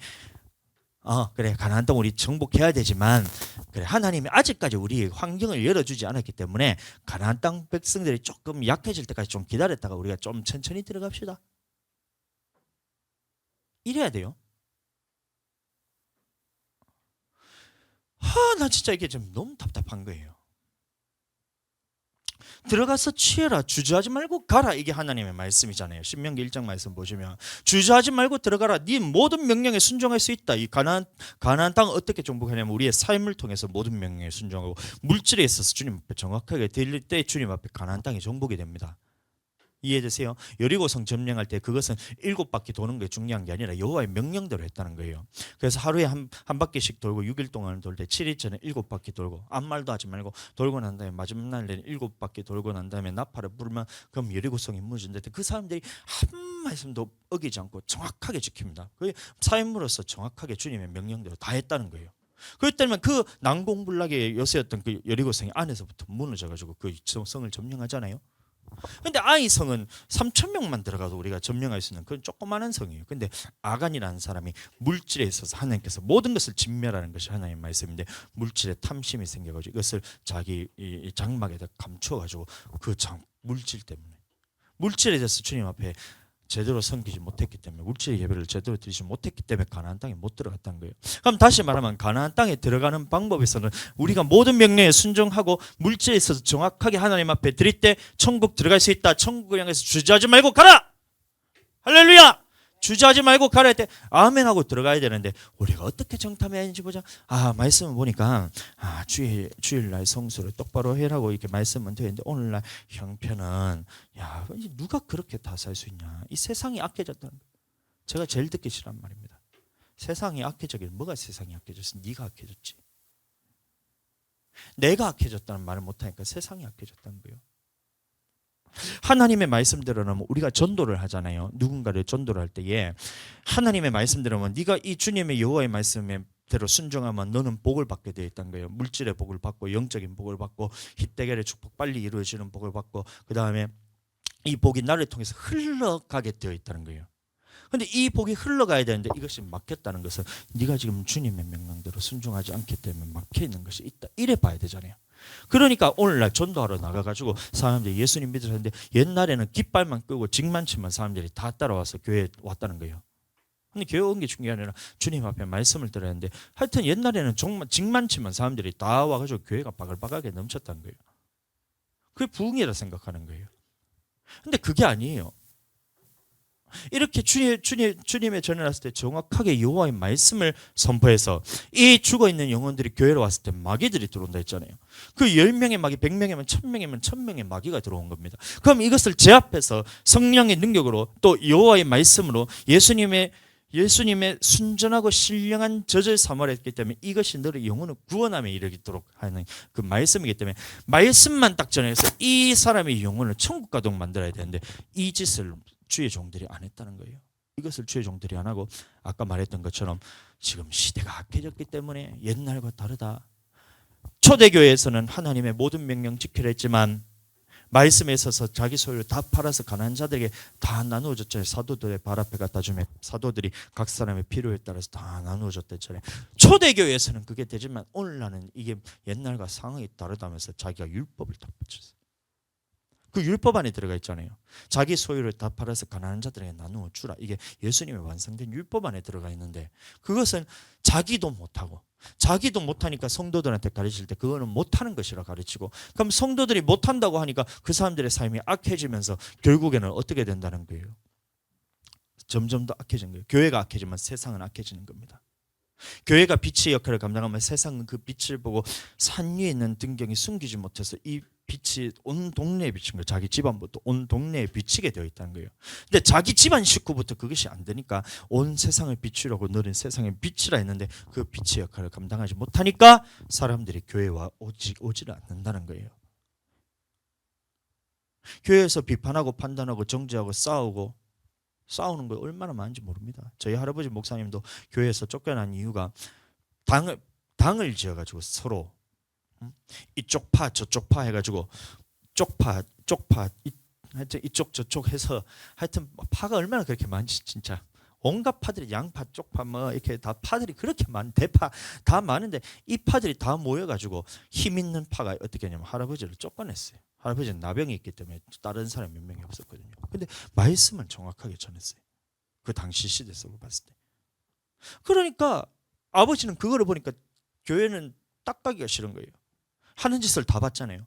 그래 가나안 땅 우리 정복해야 되지만 그래 하나님이 아직까지 우리 환경을 열어주지 않았기 때문에 가나안 땅 백성들이 조금 약해질 때까지 좀 기다렸다가 우리가 좀 천천히 들어갑시다. 이래야 돼요. 나 진짜 이게 좀 너무 답답한 거예요. 들어가서 취해라, 주저하지 말고 가라, 이게 하나님의 말씀이잖아요. 신명기 1장 말씀 보시면 주저하지 말고 들어가라, 네 모든 명령에 순종할 수 있다. 이 가나안 땅 어떻게 정복하냐면 우리의 삶을 통해서 모든 명령에 순종하고 물질에 있어서 주님 앞에 정확하게 드릴 때 주님 앞에 가나안 땅이 정복이 됩니다. 이해되세요? 여리고성 점령할 때 그것은 7바퀴 도는 게 중요한 게 아니라 여호와의 명령대로 했다는 거예요. 그래서 하루에 한 바퀴씩 돌고 6일 동안 돌 때 7일 전에 7바퀴 돌고 아무 말도 하지 말고 돌고 난 다음에 마지막 날에는 7바퀴 돌고 난 다음에 나팔을 불면 그럼 여리고성이 무너진데 그 사람들이 한 말씀도 어기지 않고 정확하게 지킵니다. 그 삶으로서 정확하게 주님의 명령대로 다 했다는 거예요. 그렇기 때문에 그 난공불락의 여세였던 그 여리고성이 안에서부터 무너져가지고 그 성을 점령하잖아요. 근데 아이 성은 3,000명만 들어가도 우리가 점령할 수 있는 그런 조그마한 성이에요. 근데 아간이라는 사람이 물질에 있어서 하나님께서 모든 것을 진멸하는 것이 하나님의 말씀인데 물질에 탐심이 생겨가지고 이것을 자기 장막에다 감추어가지고 그 물질 때문에 물질에 대해서 주님 앞에 제대로 섬기지 못했기 때문에 물질의 예배를 제대로 드리지 못했기 때문에 가나안 땅에 못 들어갔다는 거예요. 그럼 다시 말하면 가나안 땅에 들어가는 방법에서는 우리가 모든 명령에 순종하고 물질에 있어서 정확하게 하나님 앞에 드릴 때 천국 들어갈 수 있다. 천국을 향해서 주저하지 말고 가라. 할렐루야. 주저하지 말고 가라 할 때 아멘 하고 들어가야 되는데 우리가 어떻게 정탐해야 하는지 보자. 말씀을 보니까 주일날 성수를 똑바로 해라고 이렇게 말씀은 되어 있는데 오늘날 형편은 누가 그렇게 다 살 수 있냐. 이 세상이 악해졌다는 거예요. 제가 제일 듣기 싫은 말입니다. 세상이 악해졌길. 뭐가 세상이 악해졌어? 네가 악해졌지. 내가 악해졌다는 말을 못하니까 세상이 악해졌다는 거예요. 하나님의 말씀대로는 우리가 전도를 하잖아요. 누군가를 전도를 할 때에 하나님의 말씀대로는 네가 이 주님의 여호와의 말씀대로 순종하면 너는 복을 받게 되어 있다는 거예요. 물질의 복을 받고 영적인 복을 받고 희대결의 축복 빨리 이루어지는 복을 받고 그 다음에 이 복이 나를 통해서 흘러가게 되어 있다는 거예요. 그런데 이 복이 흘러가야 되는데 이것이 막혔다는 것은 네가 지금 주님의 명령대로 순종하지 않기 때문에 막혀 있는 것이 있다. 이래 봐야 되잖아요. 그러니까 오늘날 전도하러 나가가지고 사람들이 예수님 믿으셨는데 옛날에는 깃발만 끄고 직만 치면 사람들이 다 따라와서 교회에 왔다는 거예요. 근데 교회 온 게 중요한 게 아니라 주님 앞에 말씀을 들어야 하는데 하여튼 옛날에는 정말 직만 치면 사람들이 다 와가지고 교회가 바글바글하게 넘쳤다는 거예요. 그게 부흥이라 생각하는 거예요. 근데 그게 아니에요. 이렇게 주님의 전에 왔을 때 정확하게 여호와의 말씀을 선포해서 이 죽어있는 영혼들이 교회로 왔을 때 마귀들이 들어온다 했잖아요. 그 10명의 마귀, 100명이면 1000명이면 1000명의 마귀가 들어온 겁니다. 그럼 이것을 제압해서 성령의 능력으로 또 여호와의 말씀으로 예수님의 순전하고 신령한 젖을 사모했기 때문에 이것이 너의 영혼을 구원함에 이르도록 하는 그 말씀이기 때문에 말씀만 딱 전해서 이 사람의 영혼을 천국 가도록 만들어야 되는데 이 짓을 주의 종들이 안 했다는 거예요. 이것을 주의 종들이 안 하고 아까 말했던 것처럼 지금 시대가 악해졌기 때문에 옛날과 다르다. 초대교회에서는 하나님의 모든 명령 지키려 했지만 말씀에 있어서 자기 소유를 다 팔아서 가난한 자들에게 다 나누어줬잖아요. 사도들의 발 앞에 갖다 주면 사도들이 각 사람의 필요에 따라서 다 나누어줬댔잖아요. 초대교회에서는 그게 되지만 오늘날은 이게 옛날과 상황이 다르다면서 자기가 율법을 다 붙였어요. 그 율법 안에 들어가 있잖아요. 자기 소유를 다 팔아서 가난한 자들에게 나누어 주라. 이게 예수님의 완성된 율법 안에 들어가 있는데 그것은 자기도 못하고 자기도 못하니까 성도들한테 가르칠 때 그거는 못하는 것이라 가르치고, 그럼 성도들이 못한다고 하니까 그 사람들의 삶이 악해지면서 결국에는 어떻게 된다는 거예요? 점점 더 악해지는 거예요. 교회가 악해지면 세상은 악해지는 겁니다. 교회가 빛의 역할을 감당하면 세상은 그 빛을 보고 산 위에 있는 등경이 숨기지 못해서 이 빛이 온 동네에 비친 거예요. 자기 집안부터 온 동네에 비치게 되어 있다는 거예요. 근데 자기 집안 식구부터 그것이 안 되니까 온 세상을 비추려고 너는 세상에 빛이라 했는데 그 빛의 역할을 감당하지 못하니까 사람들이 교회와 오지를 않는다는 거예요. 교회에서 비판하고 판단하고 정죄하고 싸우는 거 얼마나 많은지 모릅니다. 저희 할아버지 목사님도 교회에서 쫓겨난 이유가 당을 지어가지고 서로 이쪽 파 저쪽 파 해가지고 쪽파 하여튼 이쪽 저쪽 해서 하여튼 파가 얼마나 그렇게 많지. 진짜 온갖 파들이 양파 쪽파 뭐 이렇게 다 파들이 그렇게 대파 다 많은데 이 파들이 다 모여가지고 힘 있는 파가 어떻게 하냐면 할아버지를 쫓아냈어요. 할아버지는 나병이 있기 때문에 다른 사람 몇 명이 없었거든요. 근데 말씀은 정확하게 전했어요. 그 당시 시대 속으로 봤을 때. 그러니까 아버지는 그거를 보니까 교회는 딱 가기가 싫은 거예요. 하는 짓을 다 봤잖아요.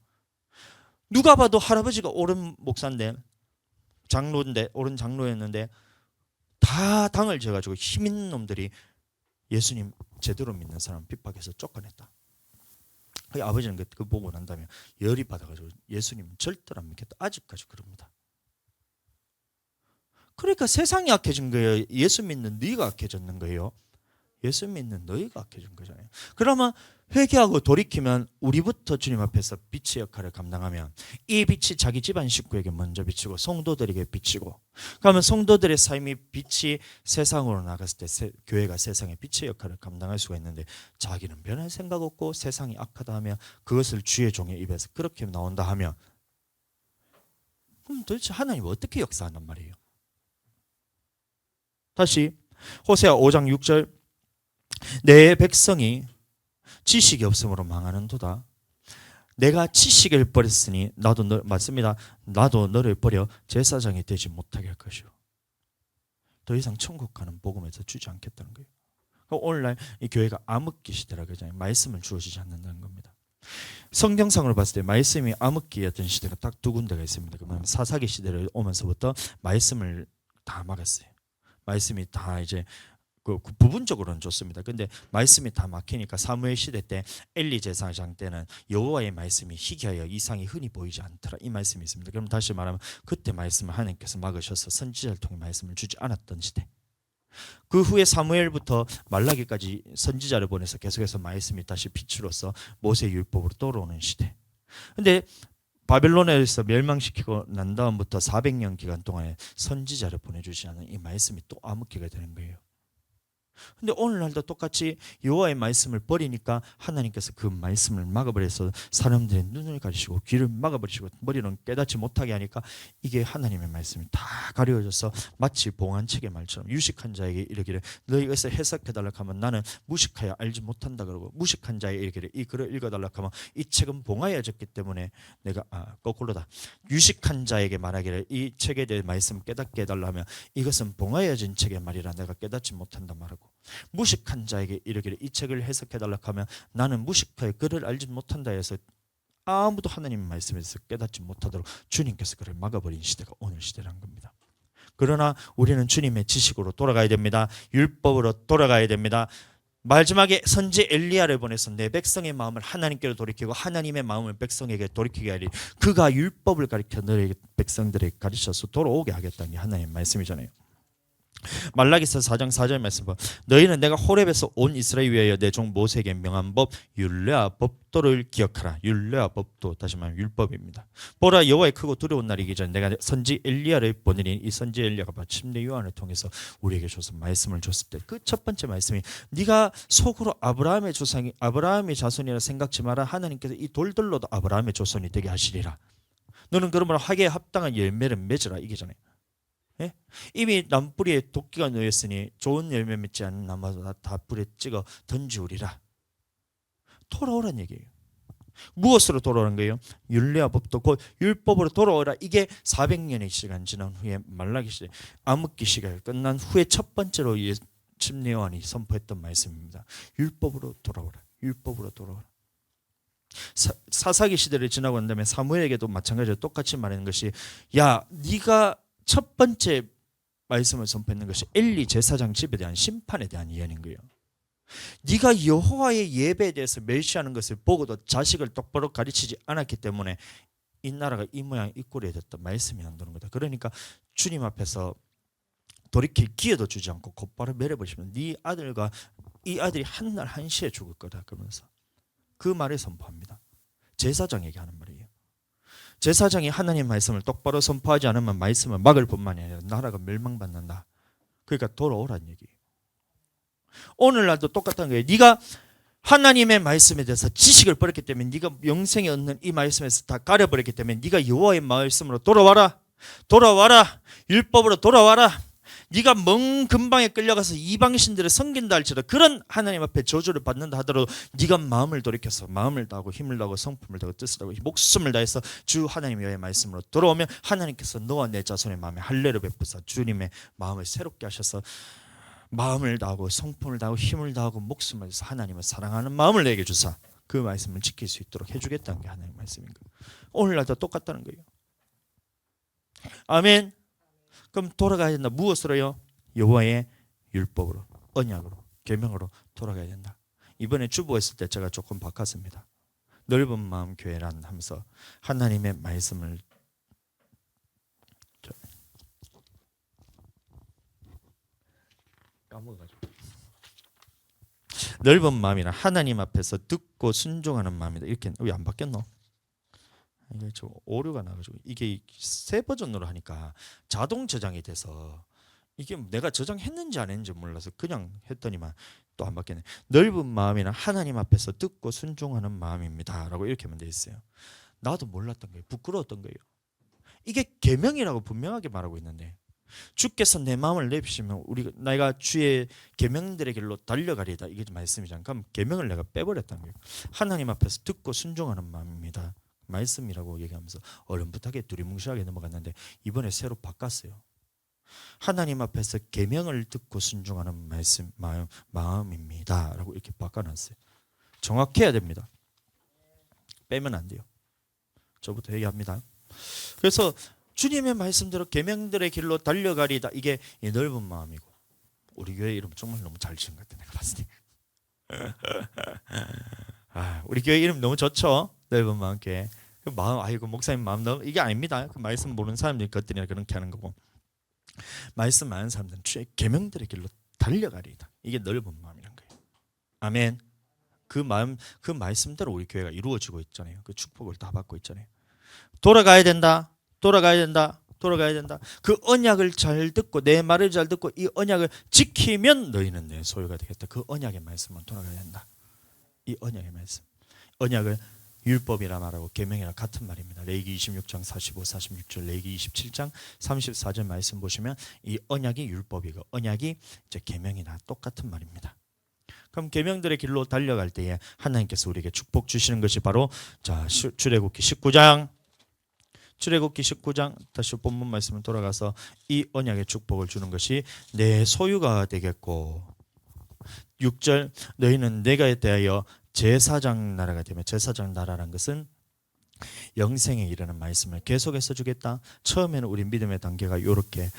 누가 봐도 할아버지가 옳은 목사인데 옳은 장로였는데 다 당을 지어가지고 힘 있는 놈들이 예수님 제대로 믿는 사람 핍박해서 쫓아냈다. 아버지는 그 보고 난 다음에 열이 받아가지고 예수님 절대로 안 믿겠다. 아직까지 그럽니다. 그러니까 세상이 악해진 거예요. 예수 믿는 너희가 악해졌는 거예요. 예수 믿는 너희가 악해진 거잖아요. 그러면 회개하고 돌이키면 우리부터 주님 앞에서 빛의 역할을 감당하면 이 빛이 자기 집안 식구에게 먼저 비치고 성도들에게 비치고, 그러면 성도들의 삶이 빛이 세상으로 나갔을 때 교회가 세상의 빛의 역할을 감당할 수가 있는데, 자기는 변할 생각 없고 세상이 악하다 하면 그것을 주의 종의 입에서 그렇게 나온다 하면 그럼 도대체 하나님 어떻게 역사한단 말이에요? 다시 호세아 5장 6절, 내 백성이 지식이 없으므로 망하는도다. 내가 지식을 버렸으니 맞습니다. 나도 너를 버려 제사장이 되지 못하게 할 것이요. 더 이상 천국 가는 복음에서 주지 않겠다는 거예요. 오늘날 이 교회가 암흑기 시대라고 하잖아요. 말씀을 주어지지 않는다는 겁니다. 성경상으로 봤을 때 말씀이 암흑기였던 시대가 딱 두 군데가 있습니다. 그러면 사사기 시대를 오면서부터 말씀을 다 막았어요. 말씀이 다 이제 그 부분적으로는 좋습니다. 근데 말씀이 다 막히니까 사무엘 시대 때 엘리 제사장 때는 여호와의 말씀이 희귀하여 이상이 흔히 보이지 않더라, 이 말씀이 있습니다. 그럼 다시 말하면 그때 말씀을 하나님께서 막으셔서 선지자를 통해 말씀을 주지 않았던 시대. 그 후에 사무엘부터 말라기까지 선지자를 보내서 계속해서 말씀이 다시 빛으로서 모세 율법으로 돌아오는 시대. 근데 바벨론에서 멸망시키고 난 다음부터 400년 기간 동안에 선지자를 보내주지 않은 이 말씀이 또 암흑기가 되는 거예요. 근데 오늘날도 똑같이 여호와의 말씀을 버리니까 하나님께서 그 말씀을 막아버려서 사람들의 눈을 가리시고 귀를 막아버리시고 머리는 깨닫지 못하게 하니까 이게 하나님의 말씀이 다 가려져서 마치 봉안책의 말처럼 유식한 자에게 이르기를 너희 이것을 해석해달라고 하면 나는 무식하여 알지 못한다 그러고, 무식한 자에게 이르기를 이 글을 읽어달라고 하면 이 책은 봉하여졌기 때문에 내가 거꾸로다. 유식한 자에게 말하기를 이 책에 대해 말씀 깨닫게 해달라 하면 이것은 봉하여진 책의 말이라 내가 깨닫지 못한다 말하고, 무식한 자에게 이르기를 이 책을 해석해달라고 하면 나는 무식하여 그를 알지 못한다 해서 아무도 하나님의 말씀에서 깨닫지 못하도록 주님께서 그를 막아버린 시대가 오늘 시대란 겁니다. 그러나 우리는 주님의 지식으로 돌아가야 됩니다. 율법으로 돌아가야 됩니다. 마지막에 선지 엘리야를 보내서 내 백성의 마음을 하나님께로 돌이키고 하나님의 마음을 백성에게 돌이키게 하리. 그가 율법을 가르쳐 너희 백성들에게 가르쳐서 돌아오게 하겠다는 게 하나님의 말씀이잖아요. 말라기서 4장 4절 말씀 봐. 너희는 내가 호렙에서 온 이스라엘 위하여 내 종 모세에게 명한 법 율례와 법도를 기억하라. 율례와 법도 다시 말하면 율법입니다. 보라 여호와의 크고 두려운 날이기 전에 내가 선지 엘리야를 보내니 이 선지 엘리야가 마침내 요한을 통해서 우리에게 줘서 말씀을 줬을 때 그 첫 번째 말씀이 네가 속으로 아브라함의 조상이 아브라함의 자손이라 생각지 마라. 하나님께서 이 돌들로도 아브라함의 조손이 되게 하시리라. 너는 그러므로 하기에 합당한 열매를 맺으라, 이게잖아요. 예? 이미 남뿌리에 도끼가 놓였으니 좋은 열매 맺지 않는 나무도 다 불에 찍어 던지우리라. 돌아오란 얘기예요. 무엇으로 돌아오는 거예요? 율례와 법도 곧 율법으로 돌아오라. 이게 400년의 시간 지난 후에 말라기 시대 암흑기 시간이 끝난 후에 첫 번째로 침례요한이 선포했던 말씀입니다. 율법으로 돌아오라. 율법으로 돌아오라. 사사기 시대를 지나고 난 다음에 사무엘에게도 마찬가지로 똑같이 말하는 것이, 야, 네가 첫 번째 말씀을 선포했는 것이 엘리 제사장 집에 대한 심판에 대한 예언인 거예요. 네가 여호와의 예배에 대해서 멸시하는 것을 보고도 자식을 똑바로 가르치지 않았기 때문에 이 나라가 이 모양 이 꼴이 됐던 말씀이 나오는 거다. 그러니까 주님 앞에서 돌이킬 기회도 주지 않고 곧바로 멸해버리시면 네 아들과 이 아들이 한날 한시에 죽을 거다 그러면서 그 말을 선포합니다. 제사장에게 하는 말이에요. 제사장이 하나님 말씀을 똑바로 선포하지 않으면 말씀을 막을 뿐만이 아니라 나라가 멸망받는다. 그러니까 돌아오라는 얘기예요. 오늘날도 똑같은 거예요. 네가 하나님의 말씀에 대해서 지식을 버렸기 때문에, 네가 영생에 얻는 이 말씀에서 다 가려버렸기 때문에 네가 여호와의 말씀으로 돌아와라. 돌아와라. 율법으로 돌아와라. 네가 먼 근방에 끌려가서 이방신들을 섬긴다 할지라도 그런 하나님 앞에 저주를 받는다 하더라도 네가 마음을 돌이켜서 마음을 다하고 힘을 다하고 성품을 다하고 뜻을 다하고 목숨을 다해서 주 하나님 여호와의 말씀으로 돌아오면 하나님께서 너와 내 자손의 마음에 할례를 베푸사 주님의 마음을 새롭게 하셔서 마음을 다하고 성품을 다하고 힘을 다하고 목숨을 다해서 하나님을 사랑하는 마음을 내게 주사 그 말씀을 지킬 수 있도록 해주겠다는 게 하나님의 말씀인 거예요. 오늘날도 똑같다는 거예요. 아멘. 그럼 돌아가야 된다. 무엇으로요? 여호와의 율법으로, 언약으로, 계명으로 돌아가야 된다. 이번에 주보했을 때 제가 조금 바꿨습니다. 넓은 마음 교회란 하면서 하나님의 말씀을 까먹어가지고 넓은 마음이나 하나님 앞에서 듣고 순종하는 마음이다. 이렇게 왜 안 바뀌었노? 이게 저 오류가 나가지고 이게 새 버전으로 하니까 자동 저장이 돼서 이게 내가 저장했는지 안 했는지 몰라서 그냥 했더니만 또 안 바뀌네. 넓은 마음이나 하나님 앞에서 듣고 순종하는 마음입니다라고 이렇게 하면 돼 있어요. 나도 몰랐던 거예요. 부끄러웠던 거예요. 이게 계명이라고 분명하게 말하고 있는데 주께서 내 마음을 내비시면 내가 주의 계명들의 길로 달려가리다 이게 말씀이잖아요. 그럼 계명을 내가 빼버렸다는 거예요. 하나님 앞에서 듣고 순종하는 마음입니다. 말씀이라고 얘기하면서 어렴풋하게 두리뭉실하게 넘어갔는데 이번에 새로 바꿨어요. 하나님 앞에서 계명을 듣고 순종하는 말씀 마음입니다라고 이렇게 바꿔놨어요. 정확해야 됩니다. 빼면 안 돼요. 저부터 얘기합니다. 그래서 주님의 말씀대로 계명들의 길로 달려가리다 이게 넓은 마음이고 우리 교회 이름 정말 너무 잘 지은 것 같아 내가 봤을 때. 우리 교회 이름 너무 좋죠. 넓은 마음 교회. 마음 아이고 목사님 마음 너무 이게 아닙니다. 그 말씀 모르는 사람들이 그것들이나 그렇게 하는 거고 말씀 아는 사람들은 주의 계명들의 길로 달려가리다. 이게 넓은 마음이란 거예요. 아멘. 그 마음 그 말씀대로 우리 교회가 이루어지고 있잖아요. 그 축복을 다 받고 있잖아요. 돌아가야 된다. 돌아가야 된다. 돌아가야 된다. 그 언약을 잘 듣고 내 말을 잘 듣고 이 언약을 지키면 너희는 내 소유가 되겠다. 그 언약의 말씀은 돌아가야 된다. 이 언약의 말씀. 언약을 율법이라 말하고 계명이라 같은 말입니다. 레위기 26장 45, 46절, 레위기 27장 34절 말씀 보시면 이 언약이 율법이고 언약이 이제 계명이나 똑같은 말입니다. 그럼 계명들의 길로 달려갈 때에 하나님께서 우리에게 축복 주시는 것이 바로 자 출애굽기 19장 다시 본문 말씀을 돌아가서 이 언약의 축복을 주는 것이 내 소유가 되겠고 6절 너희는 내가 대하여 제사장 나라가 되며 제사장 나라란 것은 영생에 이르는 말씀을 계속해서 주겠다. 처음에는 우리 믿음의 단계가 이렇게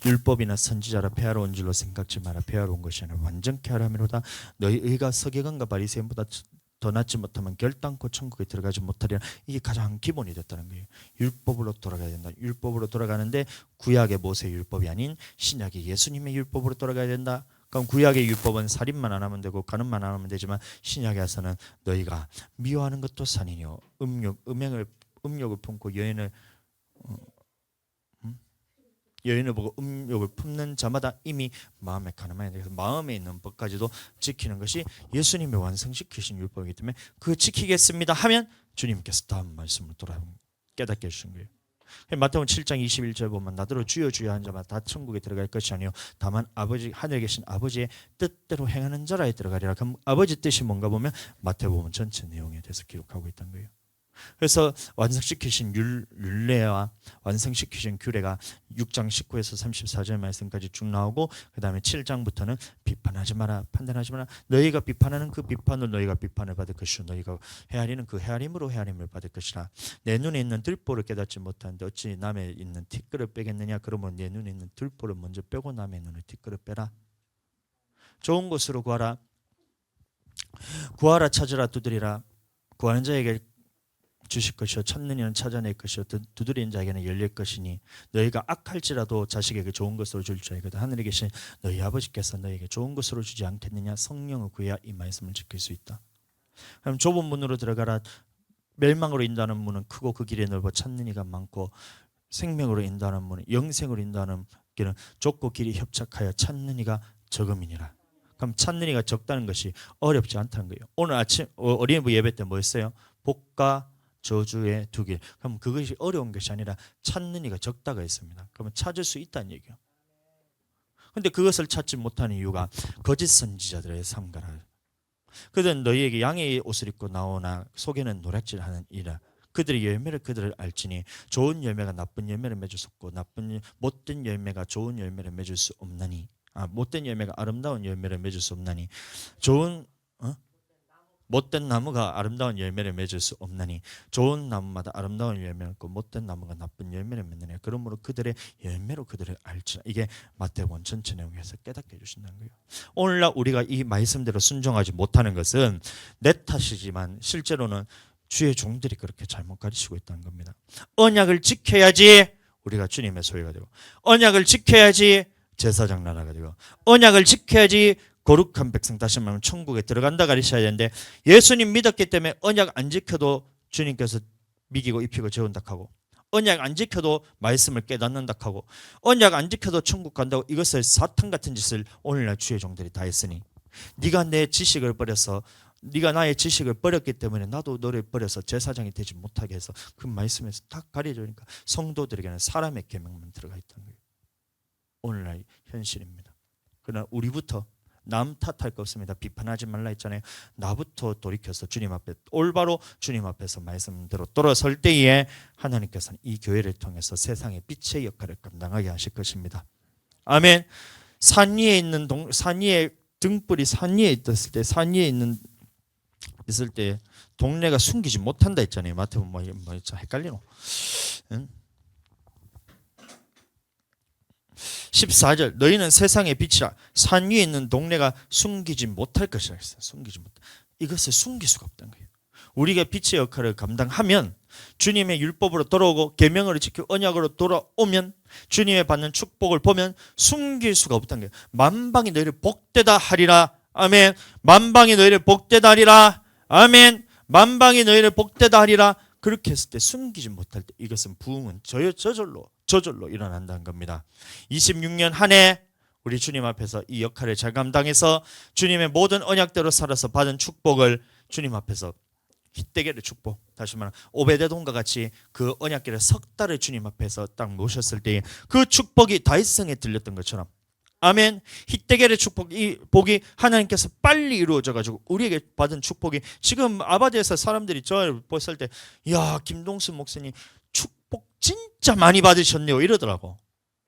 율법이나 선지자라 폐하러 온 줄로 생각지 마라. 폐하러 온 것이 아니라 완전케 하라 함이로다. 너희 의가 서기관과 바리새인보다 더 낫지 못하면 결단코 천국에 들어가지 못하리라. 이게 가장 기본이 됐다는 거예요. 율법으로 돌아가야 된다. 율법으로 돌아가는데 구약의 모세 율법이 아닌 신약의 예수님의 율법으로 돌아가야 된다. 그럼 구약의 율법은 살인만 안 하면 되고 간음만 안 하면 되지만 신약에서는 너희가 미워하는 것도 산이요 음욕을 품고 여인을 보고 음욕을 품는 자마다 이미 마음에 가늠하여 그래서 마음에 있는 법까지도 지키는 것이 예수님이 완성시키신 율법이기 때문에 그 지키겠습니다 하면 주님께서 다음 말씀을 돌아 깨닫게 해주신 거예요. 마태복음 7장 21절 보면 나더러 주여 주여 하는 자마다 다 천국에 들어갈 것이 아니요 다만 아버지 하늘에 계신 아버지의 뜻대로 행하는 자라에 들어가리라. 그럼 아버지 뜻이 뭔가 보면 마태복음 전체 내용에 대해서 기록하고 있다는 거예요. 그래서 완성시키신 율례와 완성시키신 규례가 6장 19에서 34절 말씀까지 쭉 나오고 그 다음에 7장부터는 비판하지 마라, 판단하지 마라. 너희가 비판하는 그 비판으로 너희가 비판을 받을 것이요 너희가 헤아리는 그 헤아림으로 헤아림을 받을 것이라. 내 눈에 있는 들보를 깨닫지 못하는데 어찌 남의 있는 티끌을 빼겠느냐. 그러면 내 눈에 있는 들보를 먼저 빼고 남의 눈에 티끌을 빼라. 좋은 곳으로 구하라. 구하라, 찾으라, 두드리라. 구하는 자에게 주실 것이요 찾는 이는 찾아낼 것이요 두드리는 자에게는 열릴 것이니 너희가 악할지라도 자식에게 좋은 것으로 줄 줄 알거든. 하늘에 계신 너희 아버지께서 너희에게 좋은 것으로 주지 않겠느냐. 성령을 구해야 이 말씀을 지킬 수 있다. 그럼 좁은 문으로 들어가라. 멸망으로 인도하는 문은 크고 그 길이 넓어 찾는 이가 많고 생명으로 인도하는 문은 영생으로 인도하는 길은 좁고 길이 협착하여 찾는 이가 적음이니라. 그럼 찾는 이가 적다는 것이 어렵지 않다는 거예요. 오늘 아침 어린이부 예배 때 뭐 했어요? 복과 저주의 두 길. 그럼 그것이 어려운 것이 아니라 찾는 이가 적다가 있습니다. 그러면 찾을 수 있다는 얘기예요. 그런데 그것을 찾지 못하는 이유가 거짓 선지자들의 삶가라. 그들은 너희에게 양의 옷을 입고 나오나 속에는 노략질하는 이라. 그들의 열매를 그들을 알지니 좋은 열매가 나쁜 열매를 맺을 수 없고 못된 열매가 좋은 열매를 맺을 수 없나니. 못된 열매가 아름다운 열매를 맺을 수 없나니 못된 나무가 아름다운 열매를 맺을 수 없나니 좋은 나무마다 아름다운 열매를 맺고 못된 나무가 나쁜 열매를 맺느냐. 그러므로 그들의 열매로 그들을 알지라. 이게 마태복음 전체 내용에서 깨닫게 해주신다는 거예요. 오늘날 우리가 이 말씀대로 순종하지 못하는 것은 내 탓이지만 실제로는 주의 종들이 그렇게 잘못 가르치고 있다는 겁니다. 언약을 지켜야지 우리가 주님의 소유가 되고, 언약을 지켜야지 제사장 나라가 되고, 언약을 지켜야지 거룩한 백성, 다시 말하면 천국에 들어간다 가르쳐야 되는데 예수님 믿었기 때문에 언약 안 지켜도 주님께서 미기고 입히고 재운다 하고, 언약 안 지켜도 말씀을 깨닫는다 하고, 언약 안 지켜도 천국 간다고, 이것을 사탄 같은 짓을 오늘날 주의 종들이 다 했으니 네가 내 지식을 버려서, 네가 나의 지식을 버렸기 때문에 나도 너를 버려서 제사장이 되지 못하게 해서 그 말씀에서 딱 가려주니까 성도들에게는 사람의 계명만 들어가 있다는 거예요. 오늘날 현실입니다. 그러나 우리부터 남 탓할 거 없습니다. 비판하지 말라 했잖아요. 나부터 돌이켜서 주님 앞에 올바로 주님 앞에서 말씀대로 돌아설 때에 하나님께서는 이 교회를 통해서 세상의 빛의 역할을 감당하게 하실 것입니다. 아멘. 산 위에 있는 산 위에 등불이 산 위에 있었을 때, 산 위에 있을 때 동네가 숨기지 못한다 했잖아요. 마태복음 뭐 헷갈리노? 응? 14절 너희는 세상의 빛이라. 산 위에 있는 동네가 숨기지 못할 것이라 했어요. 숨기지 못. 이것을 숨길 수가 없다는 거예요. 우리가 빛의 역할을 감당하면, 주님의 율법으로 돌아오고 계명으로 지키고 언약으로 돌아오면, 주님의 받는 축복을 보면 숨길 수가 없다는 거예요. 만방이 너희를 복되다 하리라. 아멘. 만방이 너희를 복되다 하리라. 아멘. 만방이 너희를 복되다 하리라. 그렇게 했을 때 숨기지 못할 때 이것은 부흥은 저절로 일어난다는 겁니다. 26년 한 해 우리 주님 앞에서 이 역할을 잘 감당해서 주님의 모든 언약대로 살아서 받은 축복을 주님 앞에서 힛대게를 축복, 다시 말하면 오베데돔과 같이 그 언약궤를 석 달을 주님 앞에서 딱 모셨을 때 그 축복이 다윗성에 들렸던 것처럼, 아멘. 힛대게의 축복, 이 복이 하나님께서 빨리 이루어져 가지고 우리에게 받은 축복이, 지금 아바디에서 사람들이 저를 봤을 때, 야, 김동수 목사님 축복 진짜 많이 받으셨네요 이러더라고.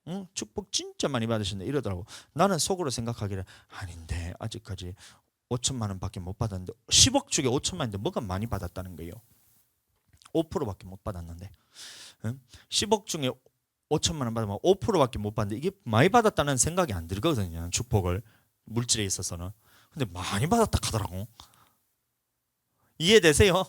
응? 축복 진짜 많이 받으셨네 이러더라고. 나는 속으로 생각하기를, 아닌데 아직까지 5천만 원밖에 못 받았는데, 10억 중에 5천만 원인데 뭐가 많이 받았다는 거예요? 5%밖에 못 받았는데, 응? 10억 중에 5천만 원 받으면 5%밖에 못 받는데 이게 많이 받았다는 생각이 안 들거든요. 축복을 물질에 있어서는. 근데 많이 받았다 하더라고. 이해되세요?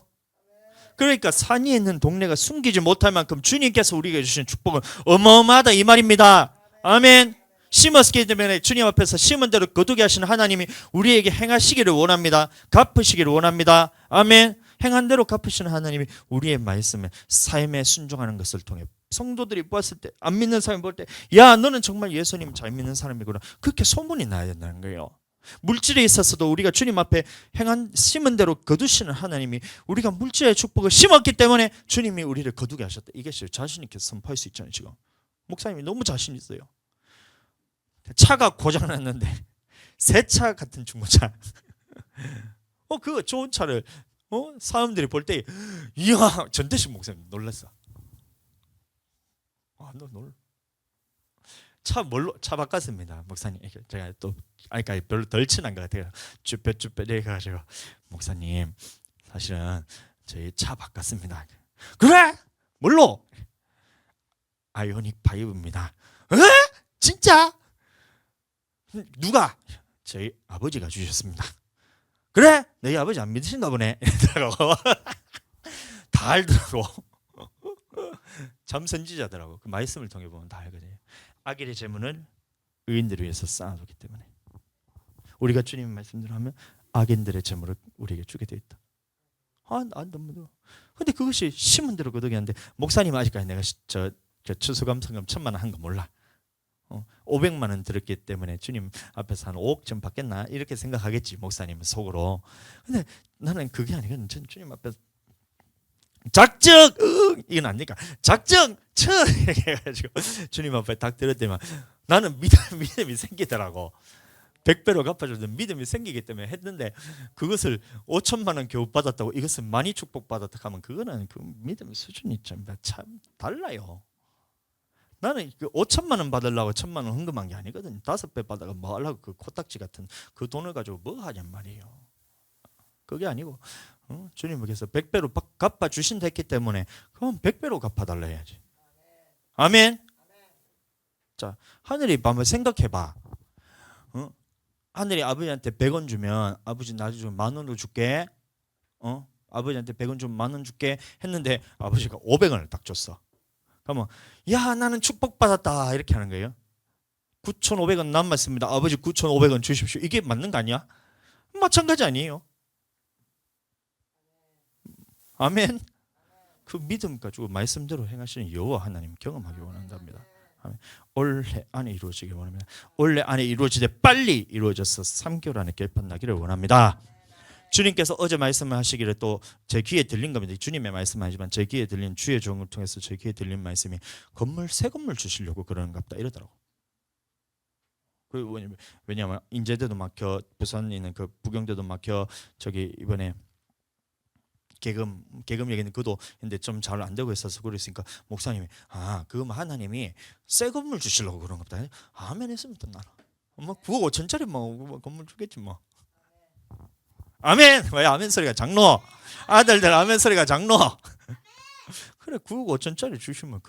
그러니까 산 위에 있는 동네가 숨기지 못할 만큼 주님께서 우리에게 주신 축복은 어마어마하다 이 말입니다. 아멘. 심었기 때문에 주님 앞에서 심은 대로 거두게 하시는 하나님이 우리에게 행하시기를 원합니다. 갚으시기를 원합니다. 아멘. 행한 대로 갚으시는 하나님이 우리의 말씀에, 삶에 순종하는 것을 통해 성도들이 보았을 때, 안 믿는 사람이 볼 때, 야, 너는 정말 예수님 잘 믿는 사람이구나, 그렇게 소문이 나야 된다는 거예요. 물질에 있어서도 우리가 주님 앞에 심은 대로 거두시는 하나님이 우리가 물질의 축복을 심었기 때문에 주님이 우리를 거두게 하셨다. 이게 자신 있게 선포할 수 있잖아요. 지금 목사님이 너무 자신 있어요. 차가 고장났는데 새 차 같은 중고차 그거 좋은 차를 사람들이 볼 때 이야 전대식 목사님 놀랐어. 너 놀. 차 바꿨습니다 목사님. 제가 또 아까 별로 덜 친한 것 같아요. 쭈뼛쭈뼛 해가지고 목사님 사실은 저희 차 바꿨습니다. 그래? 뭘로? 아이오닉 5입니다. 에? 진짜? 누가? 저희 아버지가 주셨습니다. 그래? 너희 아버지 안 믿으신가 보네. 이러더라고. 다 알더라고. 참 선지자더라고. 그 말씀을 통해 보면 다 알거든요. 악일의 재물을 의인들을 위해서 쌓아두기 때문에 우리가 주님 말씀대로 하면 악인들의 재물을 우리에게 주게 되어 있다. 안 너무. 근데 그것이 심은 대로 거두게 하는데 목사님 아직까지 내가 저 추수감 성금 1,000만 원 한 거 몰라. 500만 원 들었기 때문에 주님 앞에서 한 5억 좀 받겠나 이렇게 생각하겠지 목사님은 속으로. 근데 나는 그게 아니거든. 주님 앞에서 작정 이건 안 되니까 작정 쳐 이렇게 해가지고 주님 앞에 딱 들었더니 나는 믿음이 생기더라고. 100배로 갚아주는 믿음이 생기기 때문에 했는데 그것을 5천만 원 겨우 받았다고 이것을 많이 축복받았다 하면 그거는 그 믿음의 수준이 참 달라요. 나는 그 5천만 원 받으려고 1,000만 원 헌금한 게 아니거든. 5배 받아가 뭐 하려고 그 코딱지 같은 그 돈을 가지고 뭐 하냔 말이에요. 그게 아니고 주님께서 100배로 갚아주신다 했기 때문에 그럼 100배로 갚아달라 해야지. 아멘. 자, 하늘이 한번 생각해봐. 하늘이 아버지한테 100원 주면 아버지 나중에 10,000원으로 줄게. 아버지한테 100원 주면 10,000원 줄게 했는데 아버지가 500원을 딱 줬어. 그러면 야 나는 축복받았다 이렇게 하는 거예요. 9,500원 남았습니다. 아버지 9,500원 주십시오. 이게 맞는 거 아니야? 마찬가지 아니에요? 아멘. 그 믿음 가지고 말씀대로 행하시는 여호와 하나님 경험하기 원한답니다. 아멘. 올해 안에 이루어지기 원합니다. 올해 안에 이루어지되 빨리 이루어져서 3개월 안에 결판 나기를 원합니다. 주님께서 어제 말씀을 하시기를 또 제 귀에 들린 겁니다. 주님의 말씀은 아니지만 제 귀에 들린 주의 종을 통해서 제 귀에 들린 말씀이 새 건물 주시려고 그러는갑다 이러더라고. 왜냐하면 인제대도 막혀, 부산에 있는 그 부경대도 막혀, 저기 이번에 계금 얘기는 그도 근데 좀 잘 안 되고 있어서 그랬으니까 목사님이 그럼 하나님이 새 건물 주시려고 그런갑다. 아멘 했습니다. 나는 뭐 9억 5천짜리 뭐 건물 주겠지 뭐. 아멘. 왜 아멘 소리가 장로? 아들들 아멘 소리가 장로. 그래 9억 5천짜리 주시면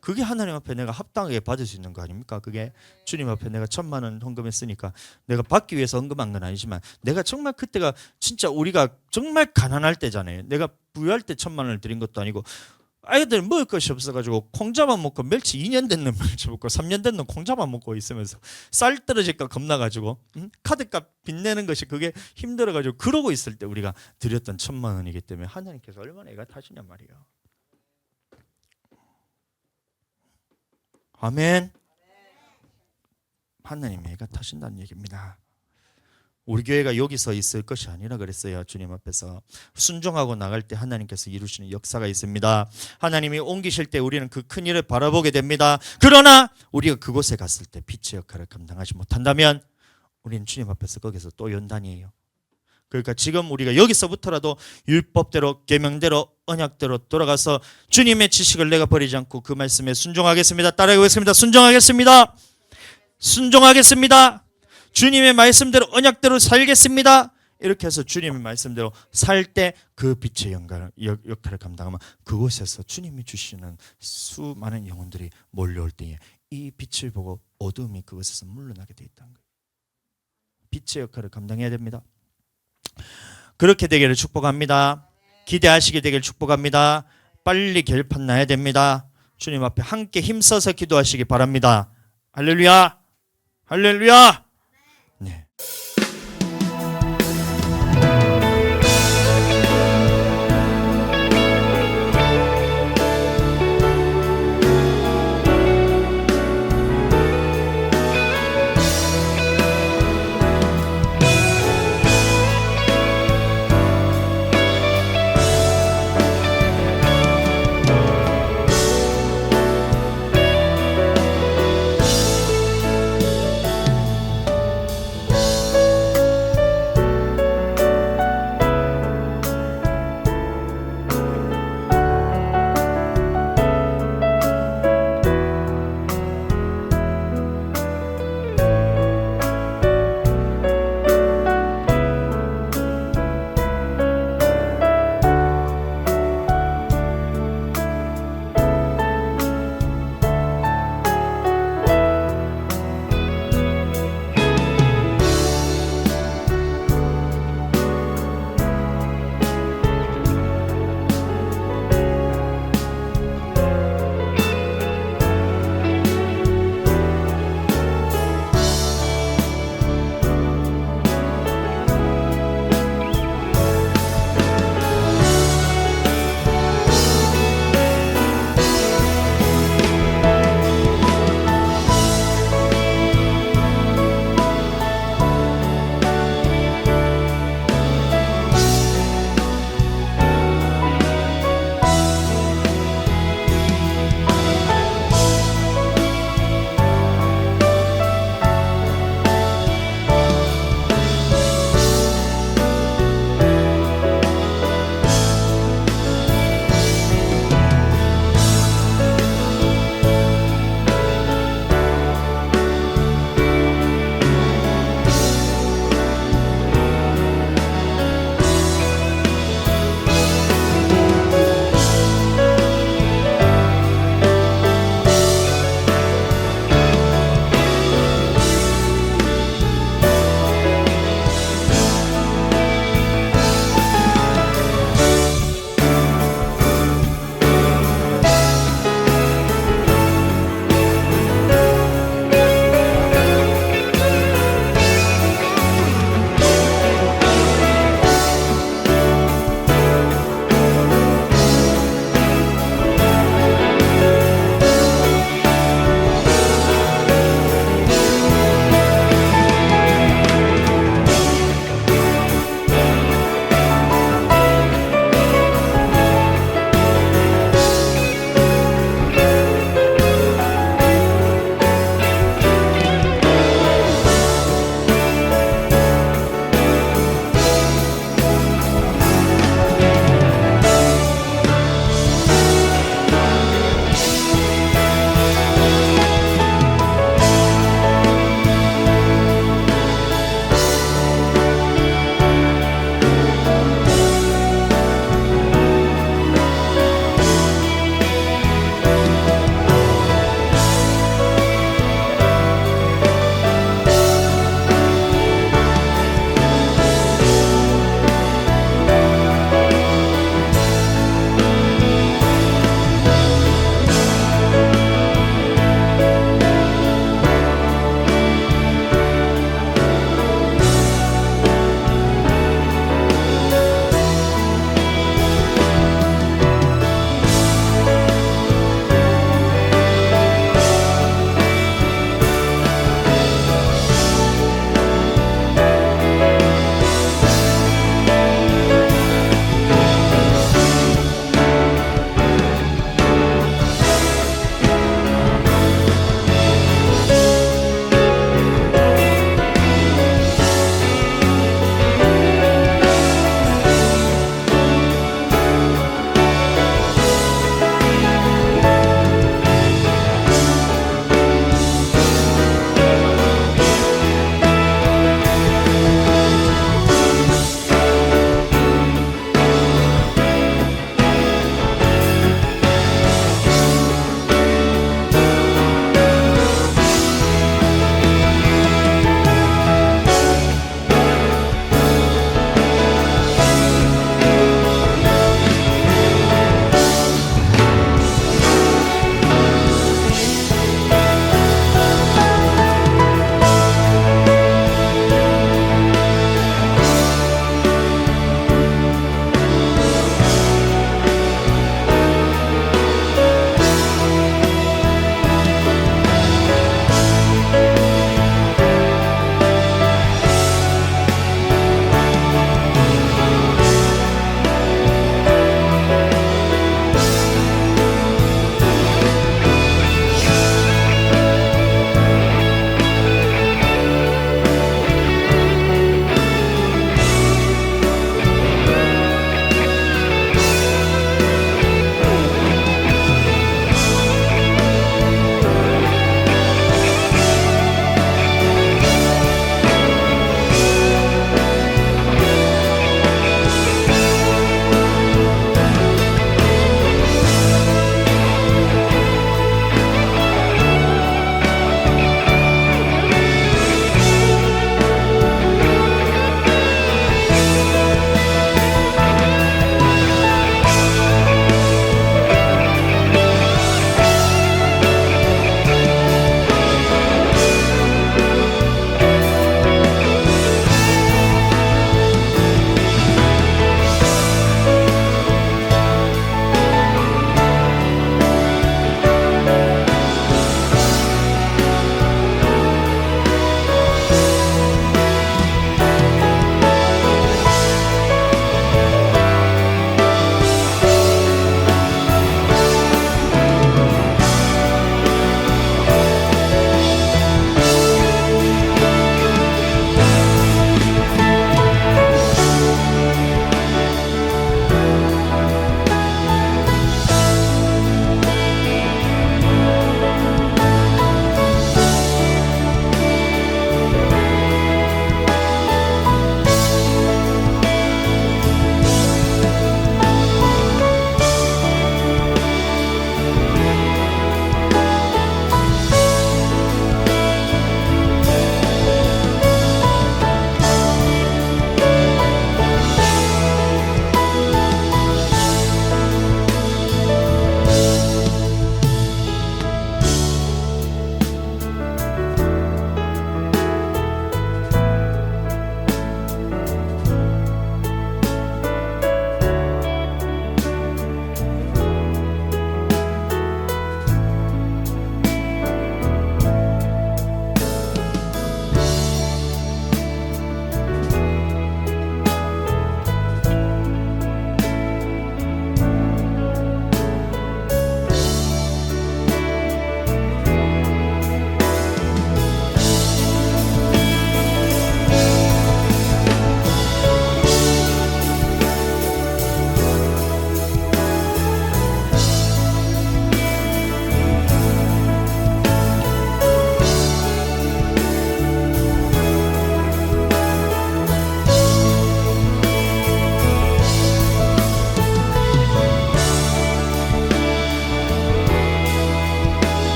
그게 하나님 앞에 내가 합당하게 받을 수 있는 거 아닙니까? 그게 주님 앞에 내가 1,000만 원 헌금했으니까 내가 받기 위해서 헌금한 건 아니지만 내가 정말 그때가 진짜 우리가 정말 가난할 때잖아요. 내가 부유할 때 1,000만 원을 드린 것도 아니고 아이들 먹을 것이 없어가지고 콩자만 먹고 멸치 2년 된 놈 멸치 먹고 3년 된 놈 콩자만 먹고 있으면서 쌀 떨어질까 겁나가지고 카드값 빚내는 것이 그게 힘들어가지고 그러고 있을 때 우리가 드렸던 1,000만 원이기 때문에 하나님께서 얼마나 애가 타시냐 말이에요. 아멘. 하나님이 애가 타신다는 얘기입니다. 우리 교회가 여기서 있을 것이 아니라 그랬어요. 주님 앞에서 순종하고 나갈 때 하나님께서 이루시는 역사가 있습니다. 하나님이 옮기실 때 우리는 그 큰 일을 바라보게 됩니다. 그러나 우리가 그곳에 갔을 때 빛의 역할을 감당하지 못한다면 우리는 주님 앞에서 거기서 또 연단이에요. 그러니까 지금 우리가 여기서부터라도 율법대로 계명대로 언약대로 돌아가서 주님의 지식을 내가 버리지 않고 그 말씀에 순종하겠습니다. 따라하겠습니다. 순종하겠습니다. 순종하겠습니다. 주님의 말씀대로 언약대로 살겠습니다. 이렇게 해서 주님의 말씀대로 살 때 그 빛의 역할을 감당하면 그곳에서 주님이 주시는 수많은 영혼들이 몰려올 때에 이 빛을 보고 어둠이 그곳에서 물러나게 되어 있다는 거예요. 빛의 역할을 감당해야 됩니다. 그렇게 되기를 축복합니다. 기대하시게 되기를 축복합니다. 빨리 결판 나야 됩니다. 주님 앞에 함께 힘써서 기도하시기 바랍니다. 할렐루야. 할렐루야.